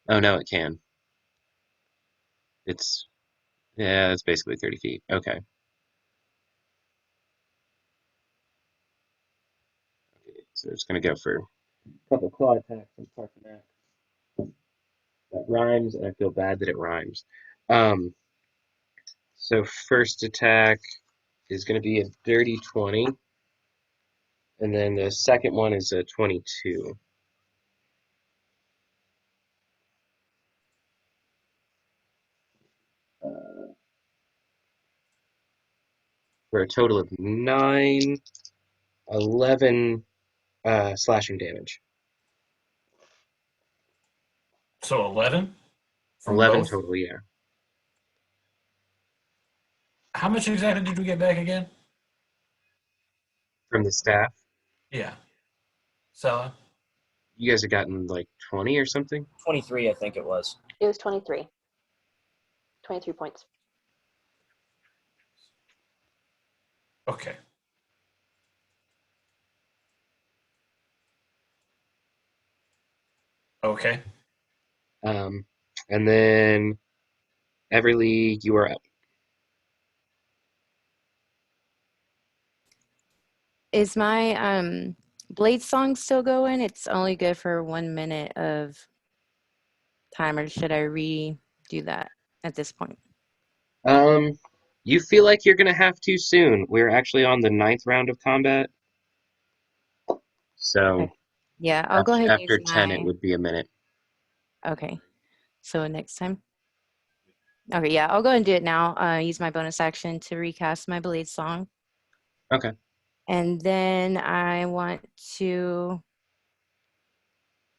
oh no, it can. It's, yeah, it's basically 30 feet. Okay. Okay, so it's gonna go for a couple claw attacks on Parthenax. That rhymes, and I feel bad that it rhymes. Um, so first attack is gonna be a dirty 20, and then the second one is a 22. Uh, for a total of 9, 11 slashing damage. So 11 from 11 both. total, yeah. How much exactly did we get back again? From the staff. Yeah. Sella. You guys have gotten like 20 or something? 23, I think it was. It was 23. 23 points. Okay. Okay. And then Everly, you are up. Is my blade song still going? It's only good for 1 minute of time, or should I redo that at this point? Um, You feel like you're gonna have to soon. We're actually on the 9th round of combat, so Okay. Yeah, I'll go ahead and use after 10, it my. would be a minute. Okay. So next time. Okay, yeah, I'll go ahead and do it now. Use my bonus action to recast my Blade Song. Okay. And then I want to.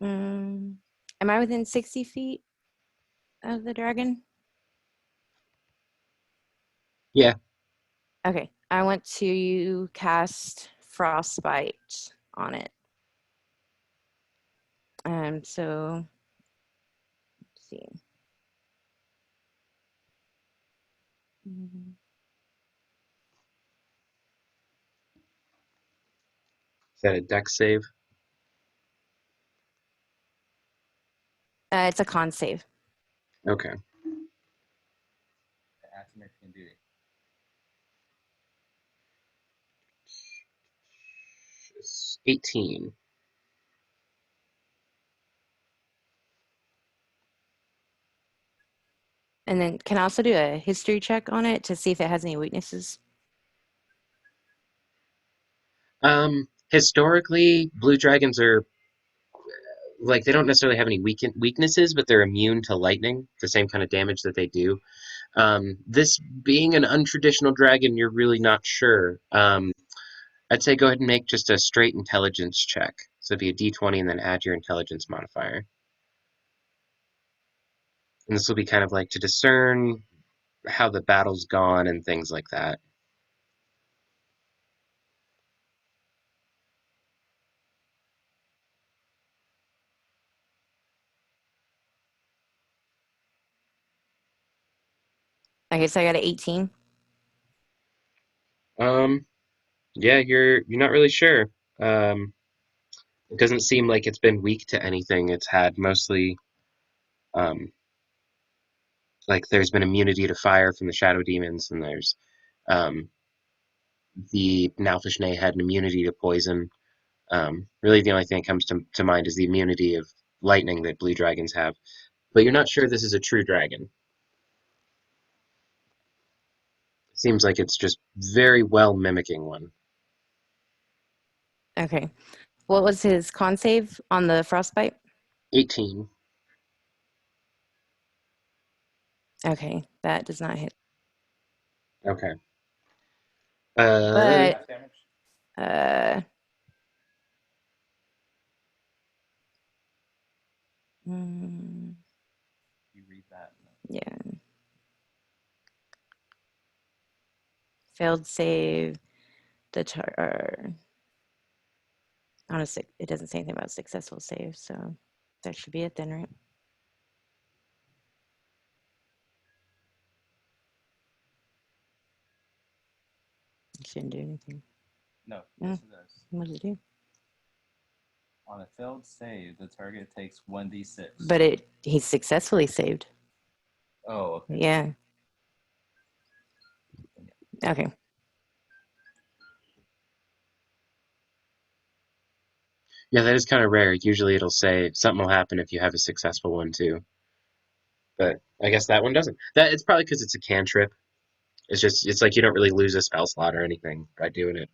Am I within 60 feet of the dragon? Yeah. Okay, I want to cast Frostbite on it. So let's see. Is that a dex save? It's a con save. Okay. It's 18. And then can I also do a history check on it to see if it has any weaknesses? Historically, blue dragons are like they don't necessarily have any weaknesses, but they're immune to lightning, the same kind of damage that they do. This being an untraditional dragon, you're really not sure. I'd say go ahead and make just a straight intelligence check. So it'd be a d20 and then add your intelligence modifier. And this will be kind of like to discern how the battle's gone and things like that. Okay, so I got an 18. Yeah, you're not really sure. Um, it doesn't seem like it's been weak to anything. It's had mostly um, like there's been immunity to fire from the shadow demons, and there's um, the Nalfishne had an immunity to poison. Really, the only thing that comes to mind is the immunity of lightning that blue dragons have. But you're not sure this is a true dragon. It seems like it's just very well mimicking one. Okay. What was his con save on the frostbite? 18. Okay, that does not hit. Okay. But uh You read that. yeah. Failed save. Honestly, it doesn't say anything about successful save, so that should be it then, right? It shouldn't do anything. No, yes it does. What does it do? On a failed save, the target takes 1d6. But he successfully saved. Oh, okay. Yeah. Okay. Yeah, that is kind of rare. Usually it'll say something will happen if you have a successful one too. But I guess that one doesn't. That it's probably because it's a cantrip. It's like you don't really lose a spell slot or anything by doing it.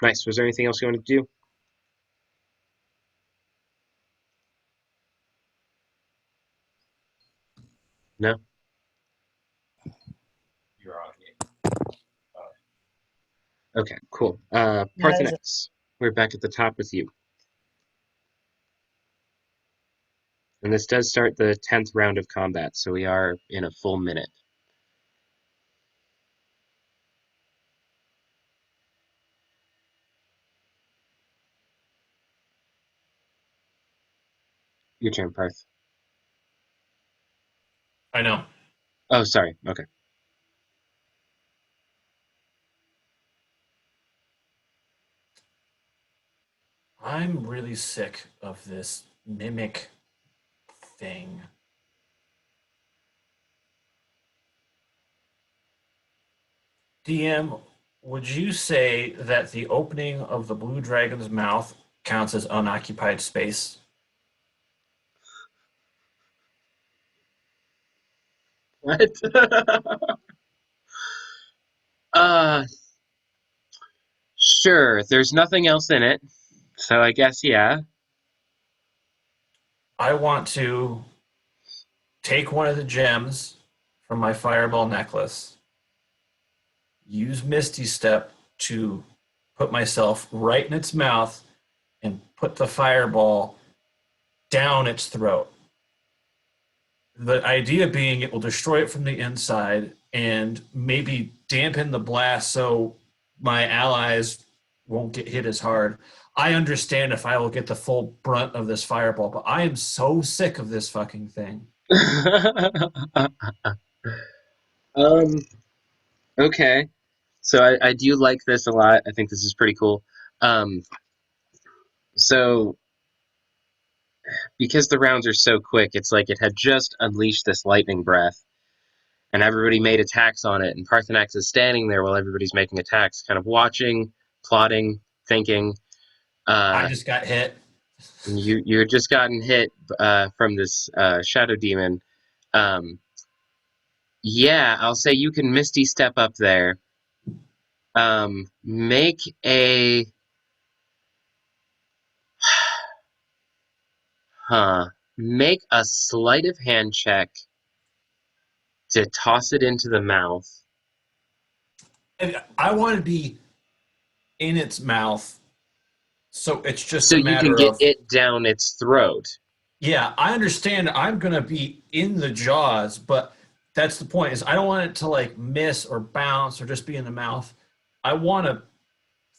Nice. Was there anything else you wanted to do? No? You're on game. Okay, cool. Yeah, Parthenex, we're back at the top with you. And this does start the 10th round of combat, so we are in a full minute. Your turn, Parth. I know. Oh, sorry. Okay. I'm really sick of this mimic thing. DM, would you say that the opening of the blue dragon's mouth counts as unoccupied space? What? uh, sure. There's nothing else in it, so I guess yeah. I want to take one of the gems from my fireball necklace, use Misty Step to put myself right in its mouth, and put the fireball down its throat. The idea being it will destroy it from the inside and maybe dampen the blast so my allies won't get hit as hard. I understand if I will get the full brunt of this fireball, but I am so sick of this fucking thing. um. Okay. So I do like this a lot. I think this is pretty cool. Um. So because the rounds are so quick, it's like it had just unleashed this lightning breath, and everybody made attacks on it. And Parthenax is standing there while everybody's making attacks, kind of watching, plotting, thinking. I Uh, just got hit. you're just gotten hit from this shadow demon. Um, yeah, I'll say you can Misty Step up there. Make a make a sleight of hand check to toss it into the mouth. And I want to be in its mouth, so it's just So a you can matter get of, it down its throat. yeah, I understand I'm going to be in the jaws, but that's the point is I don't want it to like miss or bounce or just be in the mouth. I want to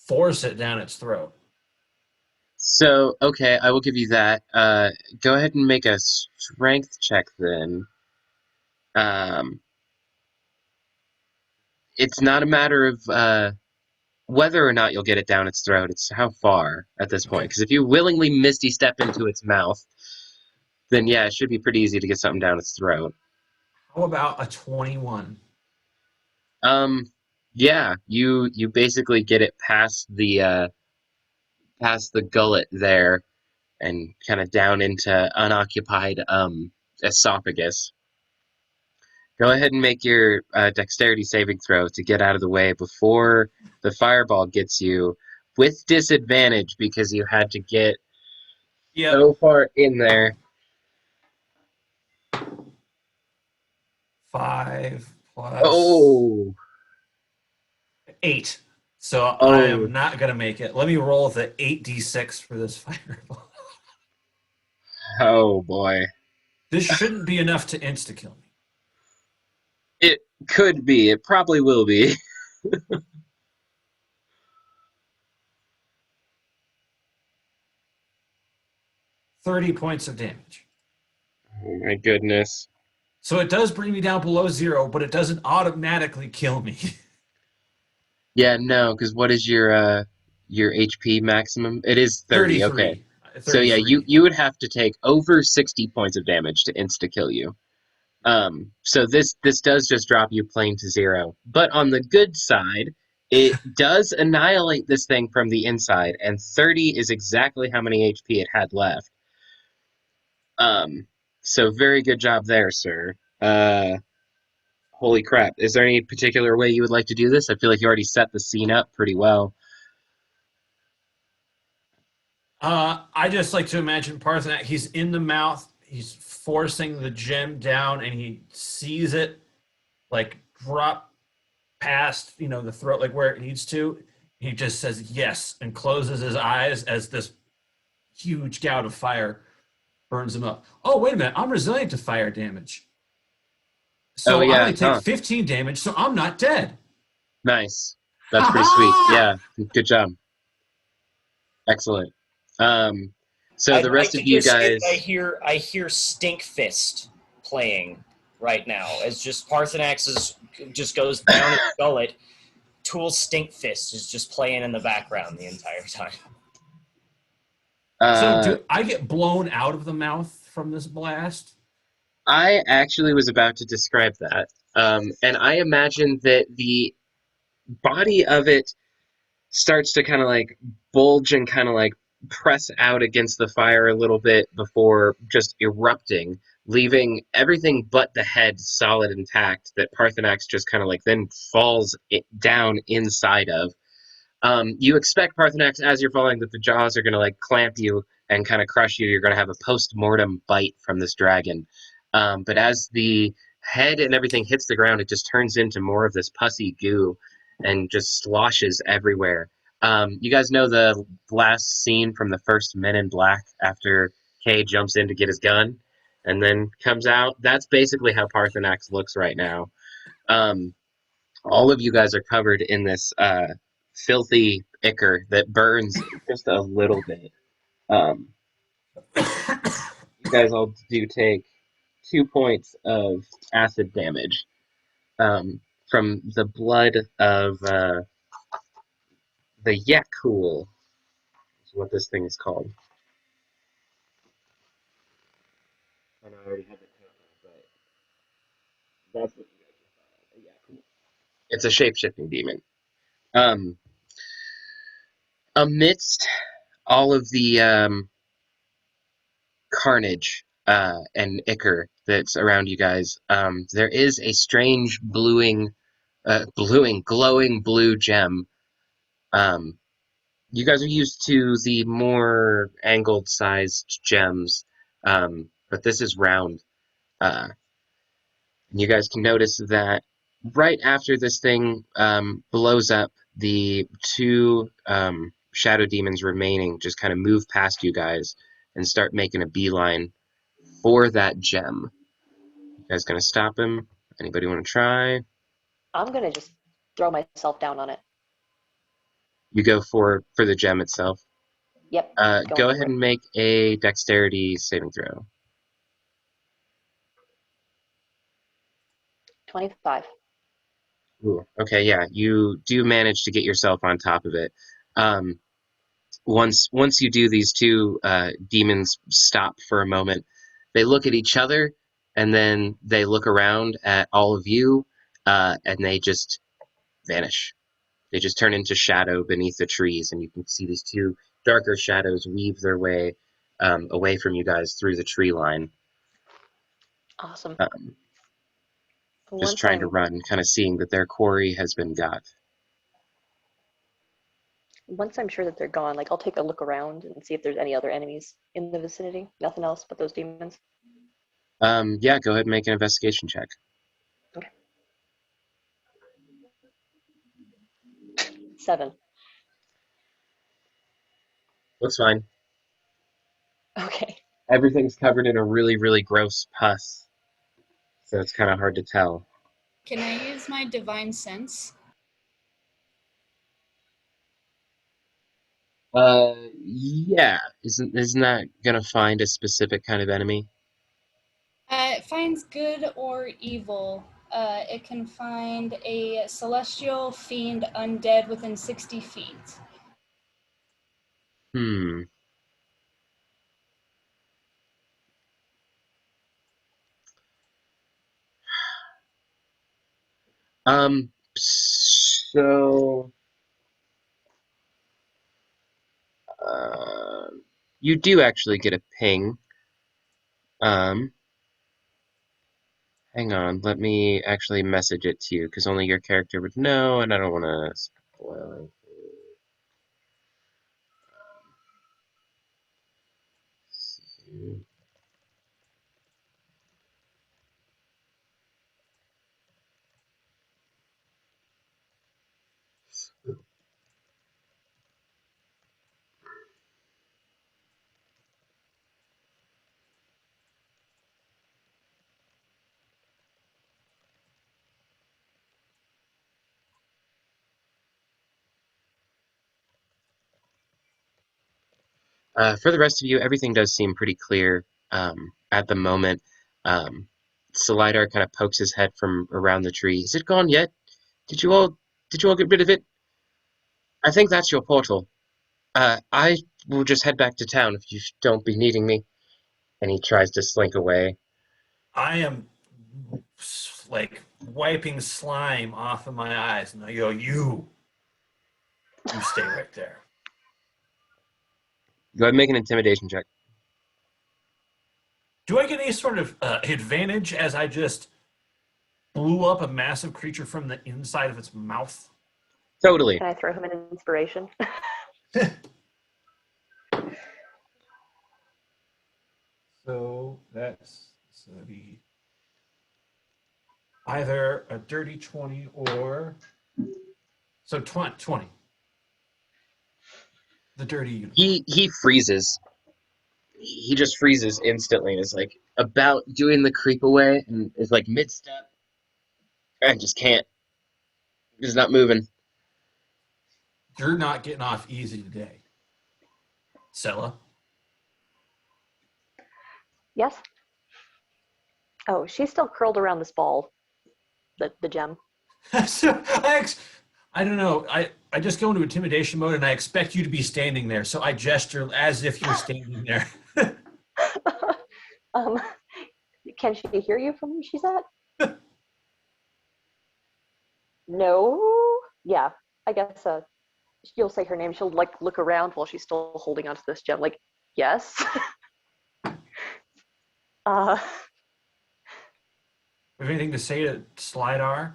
force it down its throat. So, okay, I will give you that. Go ahead and make a strength check then. Um, it's not a matter of whether or not you'll get it down its throat. It's how far at this point. Okay. Because if you willingly Misty Step into its mouth, then yeah, it should be pretty easy to get something down its throat. How about a 21? Um, yeah, you basically get it past the gullet there and kind of down into unoccupied esophagus. Go ahead and make your dexterity saving throw to get out of the way before the fireball gets you, with disadvantage because you had to get Yep. so far in there. 5 plus Oh, 8. So I oh, am not going to make it. Let me roll the 8d6 for this fireball. oh boy. This shouldn't be enough to insta kill me. It could be. It probably will be. 30 points of damage. Oh my goodness. So it does bring me down below 0, but it doesn't automatically kill me. Yeah, no, because what is your HP maximum? It is 30. Okay. 33. So yeah, you 33. you would have to take over 60 points of damage to insta kill you. So this does just drop you plain to 0. But on the good side, it does annihilate this thing from the inside, and 30 is exactly how many HP it had left. So very good job there, sir. Holy crap. Is there any particular way you would like to do this? I feel like you already set the scene up pretty well. I just like to imagine Parthenac. He's in the mouth. He's forcing the gem down, and he sees it like drop past, the throat, like where it needs to. He just says yes and closes his eyes as this huge gout of fire burns him up. Oh, wait a minute. I'm resilient to fire damage. Oh So I yeah, only take huh. 15 damage, so I'm not dead. Nice. That's pretty sweet. Ha-ha! Yeah, good job. Excellent. So the I rest of think you you're saying guys, I hear Stink Fist playing right now as just Parthenax just goes down his gullet. Tool Stink Fist is just playing in the background the entire time. So uh, do I get blown out of the mouth from this blast? I actually was about to describe that. And I imagine that the body of it starts to kind of like bulge and kind of like press out against the fire a little bit before just erupting. leaving everything but the head solid intact that Parthenax just kind of like then falls down inside of. You expect Parthenax as you're falling that the jaws are going to like clamp you and kind of crush you. You're going to have a post-mortem bite from this dragon. But as the head and everything hits the ground, it just turns into more of this pussy goo and just sloshes everywhere. You guys know the last scene from the first Men in Black after Kay jumps in to get his gun and then comes out? That's basically how Parthenax looks right now. Um, all of you guys are covered in this filthy ichor that burns just a little bit. Um, you guys all do take 2 points of acid damage from the blood of the Yakul, is what this thing is called. I know I already had the countdown, but that's what you guys are. A Yakul. It's a shape-shifting demon. Um, amidst all of the carnage and ichor that's around you guys, there is a strange glowing blue gem. Um, you guys are used to the more angled sized gems, but this is round. And you guys can notice that right after this thing blows up, the two shadow demons remaining just kind of move past you guys and start making a beeline for that gem. You guys gonna stop him? Anybody want to try? I'm gonna just throw myself down on it. You go for the gem itself. Yep, going Go for ahead it. and make a dexterity saving throw. 25. Ooh, okay, yeah, you do manage to get yourself on top of it. Um, once you do, these two demons stop for a moment. They look at each other, and then they look around at all of you, and they just vanish. They just turn into shadow beneath the trees, and you can see these two darker shadows weave their way away from you guys through the tree line, Awesome. just Once trying to I'm run, kind of seeing that their quarry has been got. once I'm sure that they're gone, like I'll take a look around and see if there's any other enemies in the vicinity. Nothing else but those demons. Yeah, go ahead and make an investigation check. Okay. 7. Looks fine. Okay. Everything's covered in a really, really gross pus, so it's kind of hard to tell. Can I use my divine sense? Yeah. Isn't that gonna find a specific kind of enemy? It finds good or evil. It can find a celestial, fiend, undead within 60 feet. Hmm. So, uh, you do actually get a ping. Um, hang on, let me actually message it to you because only your character would know, and I don't want to spoil it. For the rest of you, everything does seem pretty clear at the moment. Um, Salidar kind of pokes his head from around the tree. Is it gone yet? Did you all get rid of it? I think that's your portal. I will just head back to town if you don't be needing me. And he tries to slink away. I am like wiping slime off of my eyes, and I go, "You stay right there." Go ahead and make an intimidation check. Do I get any sort of advantage as I just blew up a massive creature from the inside of its mouth? Totally. Can I throw him an inspiration? So that's be either a dirty 20 or so 20. The dirty unicorn. He freezes. He just freezes instantly and is like about doing the creep away and is like mid step. I just can't. He's not moving. You're not getting off easy today. Sella. Yes? Oh, she's still curled around this ball, the gem. So I don't know. I just go into intimidation mode and I expect you to be standing there. So I gesture as if you're standing there. um, can she hear you from where she's at? No? Yeah, I guess you'll say her name. She'll like look around while she's still holding onto this gem. Like, yes. Have anything to say to Slidar?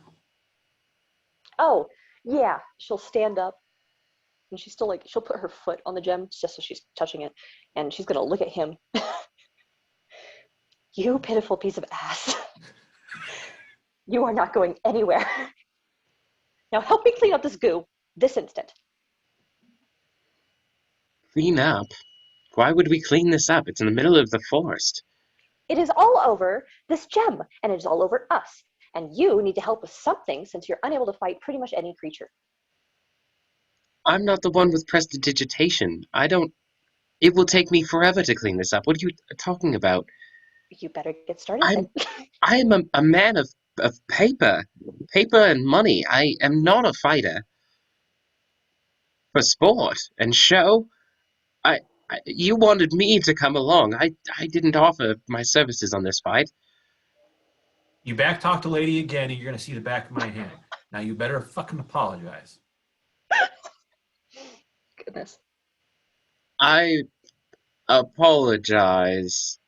Oh, yeah. She'll stand up, and she's still like she'll put her foot on the gem just so she's touching it, and she's gonna look at him. You pitiful piece of ass. You are not going anywhere. Now help me clean up this goo this instant. Clean up? Why would we clean this up? It's in the middle of the forest. It is all over this gem, and it is all over us. And you need to help with something since you're unable to fight pretty much any creature. I'm not the one with prestidigitation. It will take me forever to clean this up. What are you talking about? You better get started then. I am a man of paper and money. I am not a fighter. For sport and show, you wanted me to come along. I didn't offer my services on this fight. You backtalk the lady again, and you're gonna see the back of my hand. Now you better fucking apologize. Goodness. I apologize,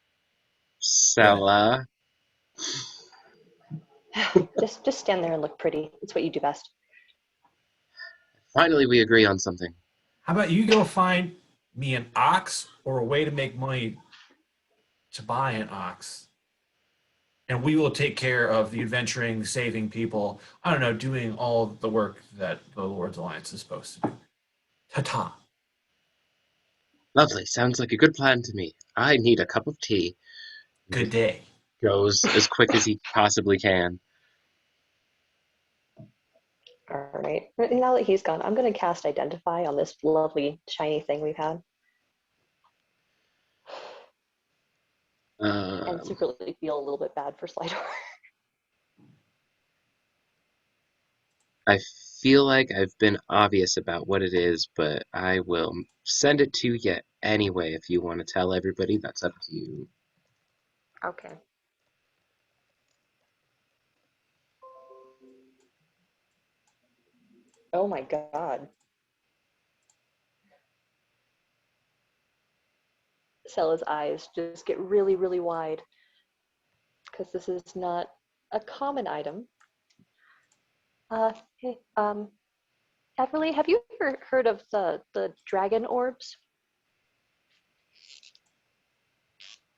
Sella. Just stand there and look pretty. It's what you do best. Finally, we agree on something. How about you go find me an ox or a way to make money to buy an ox, and we will take care of the adventuring, saving people. I don't know, doing all the work that the Lord's Alliance is supposed to do. Ta-ta. Lovely. Sounds like a good plan to me. I need a cup of tea. Good day. Goes as quick as he possibly can. All right. Now that he's gone, I'm going to cast Identify on this lovely shiny thing we've had. And secretly feel a little bit bad for Slidor. I feel like I've been obvious about what it is, but I will send it to you anyway. If you want to tell everybody, that's up to you. Okay. Oh my god. Sella's eyes just get really, really wide because this is not a common item. Hey, Everly, have you ever heard of the dragon orbs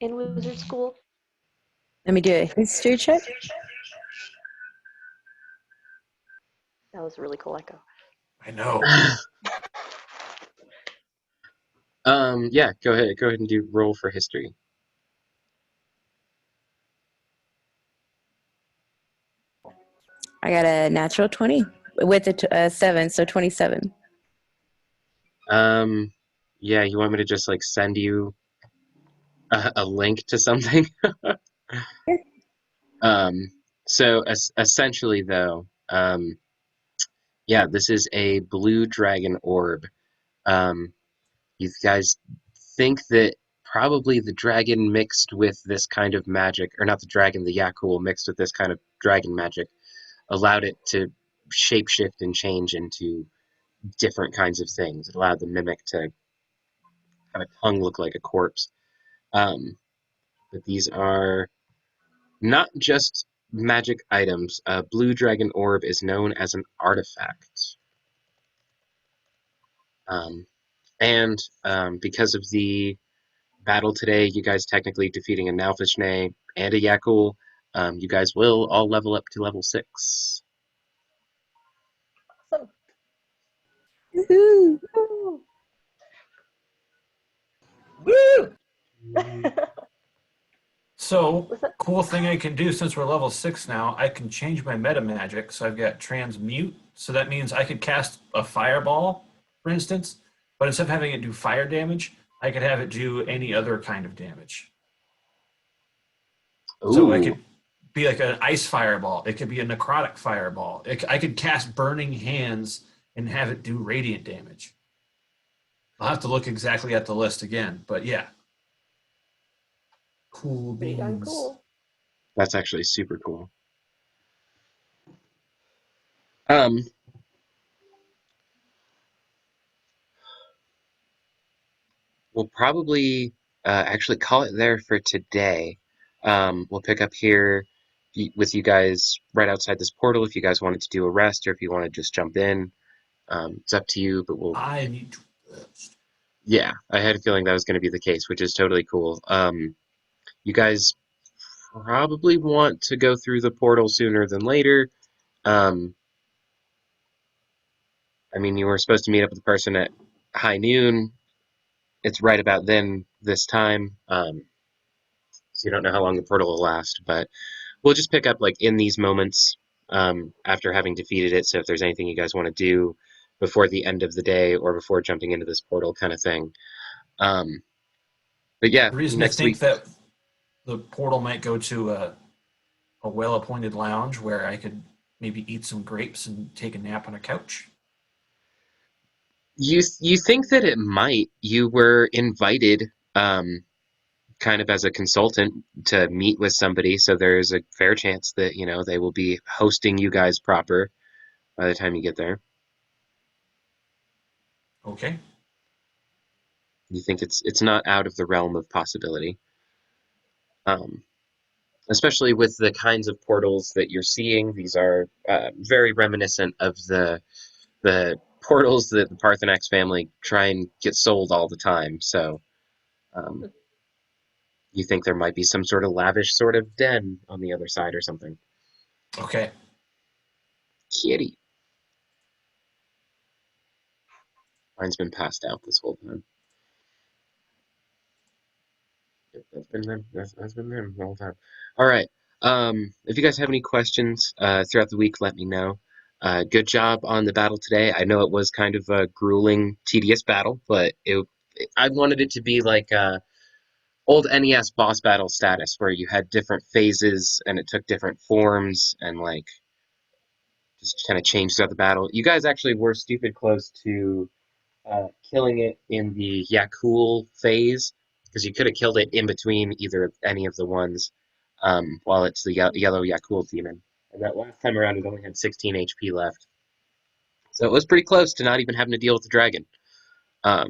in wizard school? Let me do a history check. That was a really cool echo. I know. Yeah, go ahead and do roll for history. I got a natural 20 with a 7, so 27. Yeah, you want me to just like send you a link to something? So essentially though, yeah, this is a blue dragon orb. You guys think that probably the dragon mixed with this kind of magic, or not the dragon, the Yakul mixed with this kind of dragon magic, allowed it to shapeshift and change into different kinds of things. It allowed the mimic to kind of tongue look like a corpse. but these are not just magic items. A blue dragon orb is known as an artifact. Because of the battle today, you guys technically defeating a Nalfishne and a Yakul, you guys will all level up to level 6. Awesome. Woohoo! Woo! So, Was that- cool thing I can do since we're level 6 now, I can change my meta magic. So I've got transmute. So that means I could cast a fireball, for instance, but instead of having it do fire damage, I could have it do any other kind of damage. So it Ooh, could be like an ice fireball. It could be a necrotic fireball. I could cast burning hands and have it do radiant damage. I'll have to look exactly at the list again, but yeah. Cool Pretty darn beans. cool. that's actually super cool. Um, we'll probably actually call it there for today. We'll pick up here with you guys right outside this portal if you guys wanted to do a rest or if you want to just jump in. It's up to you, but we'll. I need to rest. Yeah, I had a feeling that was going to be the case, which is totally cool. You guys probably want to go through the portal sooner than later. Um, I mean, you were supposed to meet up with the person at high noon. It's right about then, this time. So you don't know how long the portal will last, but we'll just pick up like in these moments after having defeated it. So if there's anything you guys want to do before the end of the day or before jumping into this portal kind of thing. But yeah, The reason to next think week. that the portal might go to a well-appointed lounge where I could maybe eat some grapes and take a nap on a couch. You think that it might. You were invited kind of as a consultant to meet with somebody, so there's a fair chance that, they will be hosting you guys proper by the time you get there. Okay. You think it's not out of the realm of possibility. Especially with the kinds of portals that you're seeing. These are very reminiscent of the portals that the Parthenax family try and get sold all the time. So you think there might be some sort of lavish sort of den on the other side or something. Okay. Kitty. Mine's been passed out this whole time. Yep, that's been them. That's been them the whole time. All right. If you guys have any questions throughout the week, let me know. Good job on the battle today. I know it was kind of a grueling, tedious battle, but I wanted it to be like old NES boss battle status, where you had different phases and it took different forms and like just kind of changed throughout the battle. You guys actually were stupid close to killing it in the Yakul phase, because you could have killed it in between either of any of the ones while it's the yellow Yakul demon. And that last time around, it only had 16 HP left. So it was pretty close to not even having to deal with the dragon. But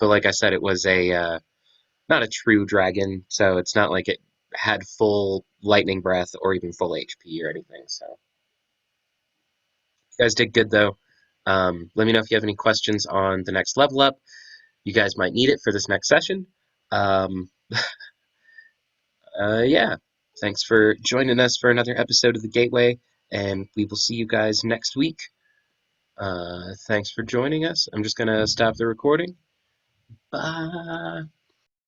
like I said, it was not a true dragon, so it's not like it had full lightning breath or even full HP or anything. So you guys did good, though. Let me know if you have any questions on the next level up. You guys might need it for this next session. Um, yeah, thanks for joining us for another episode of The Gateway, and we will see you guys next week. Thanks for joining us. I'm just going to stop the recording. Bye.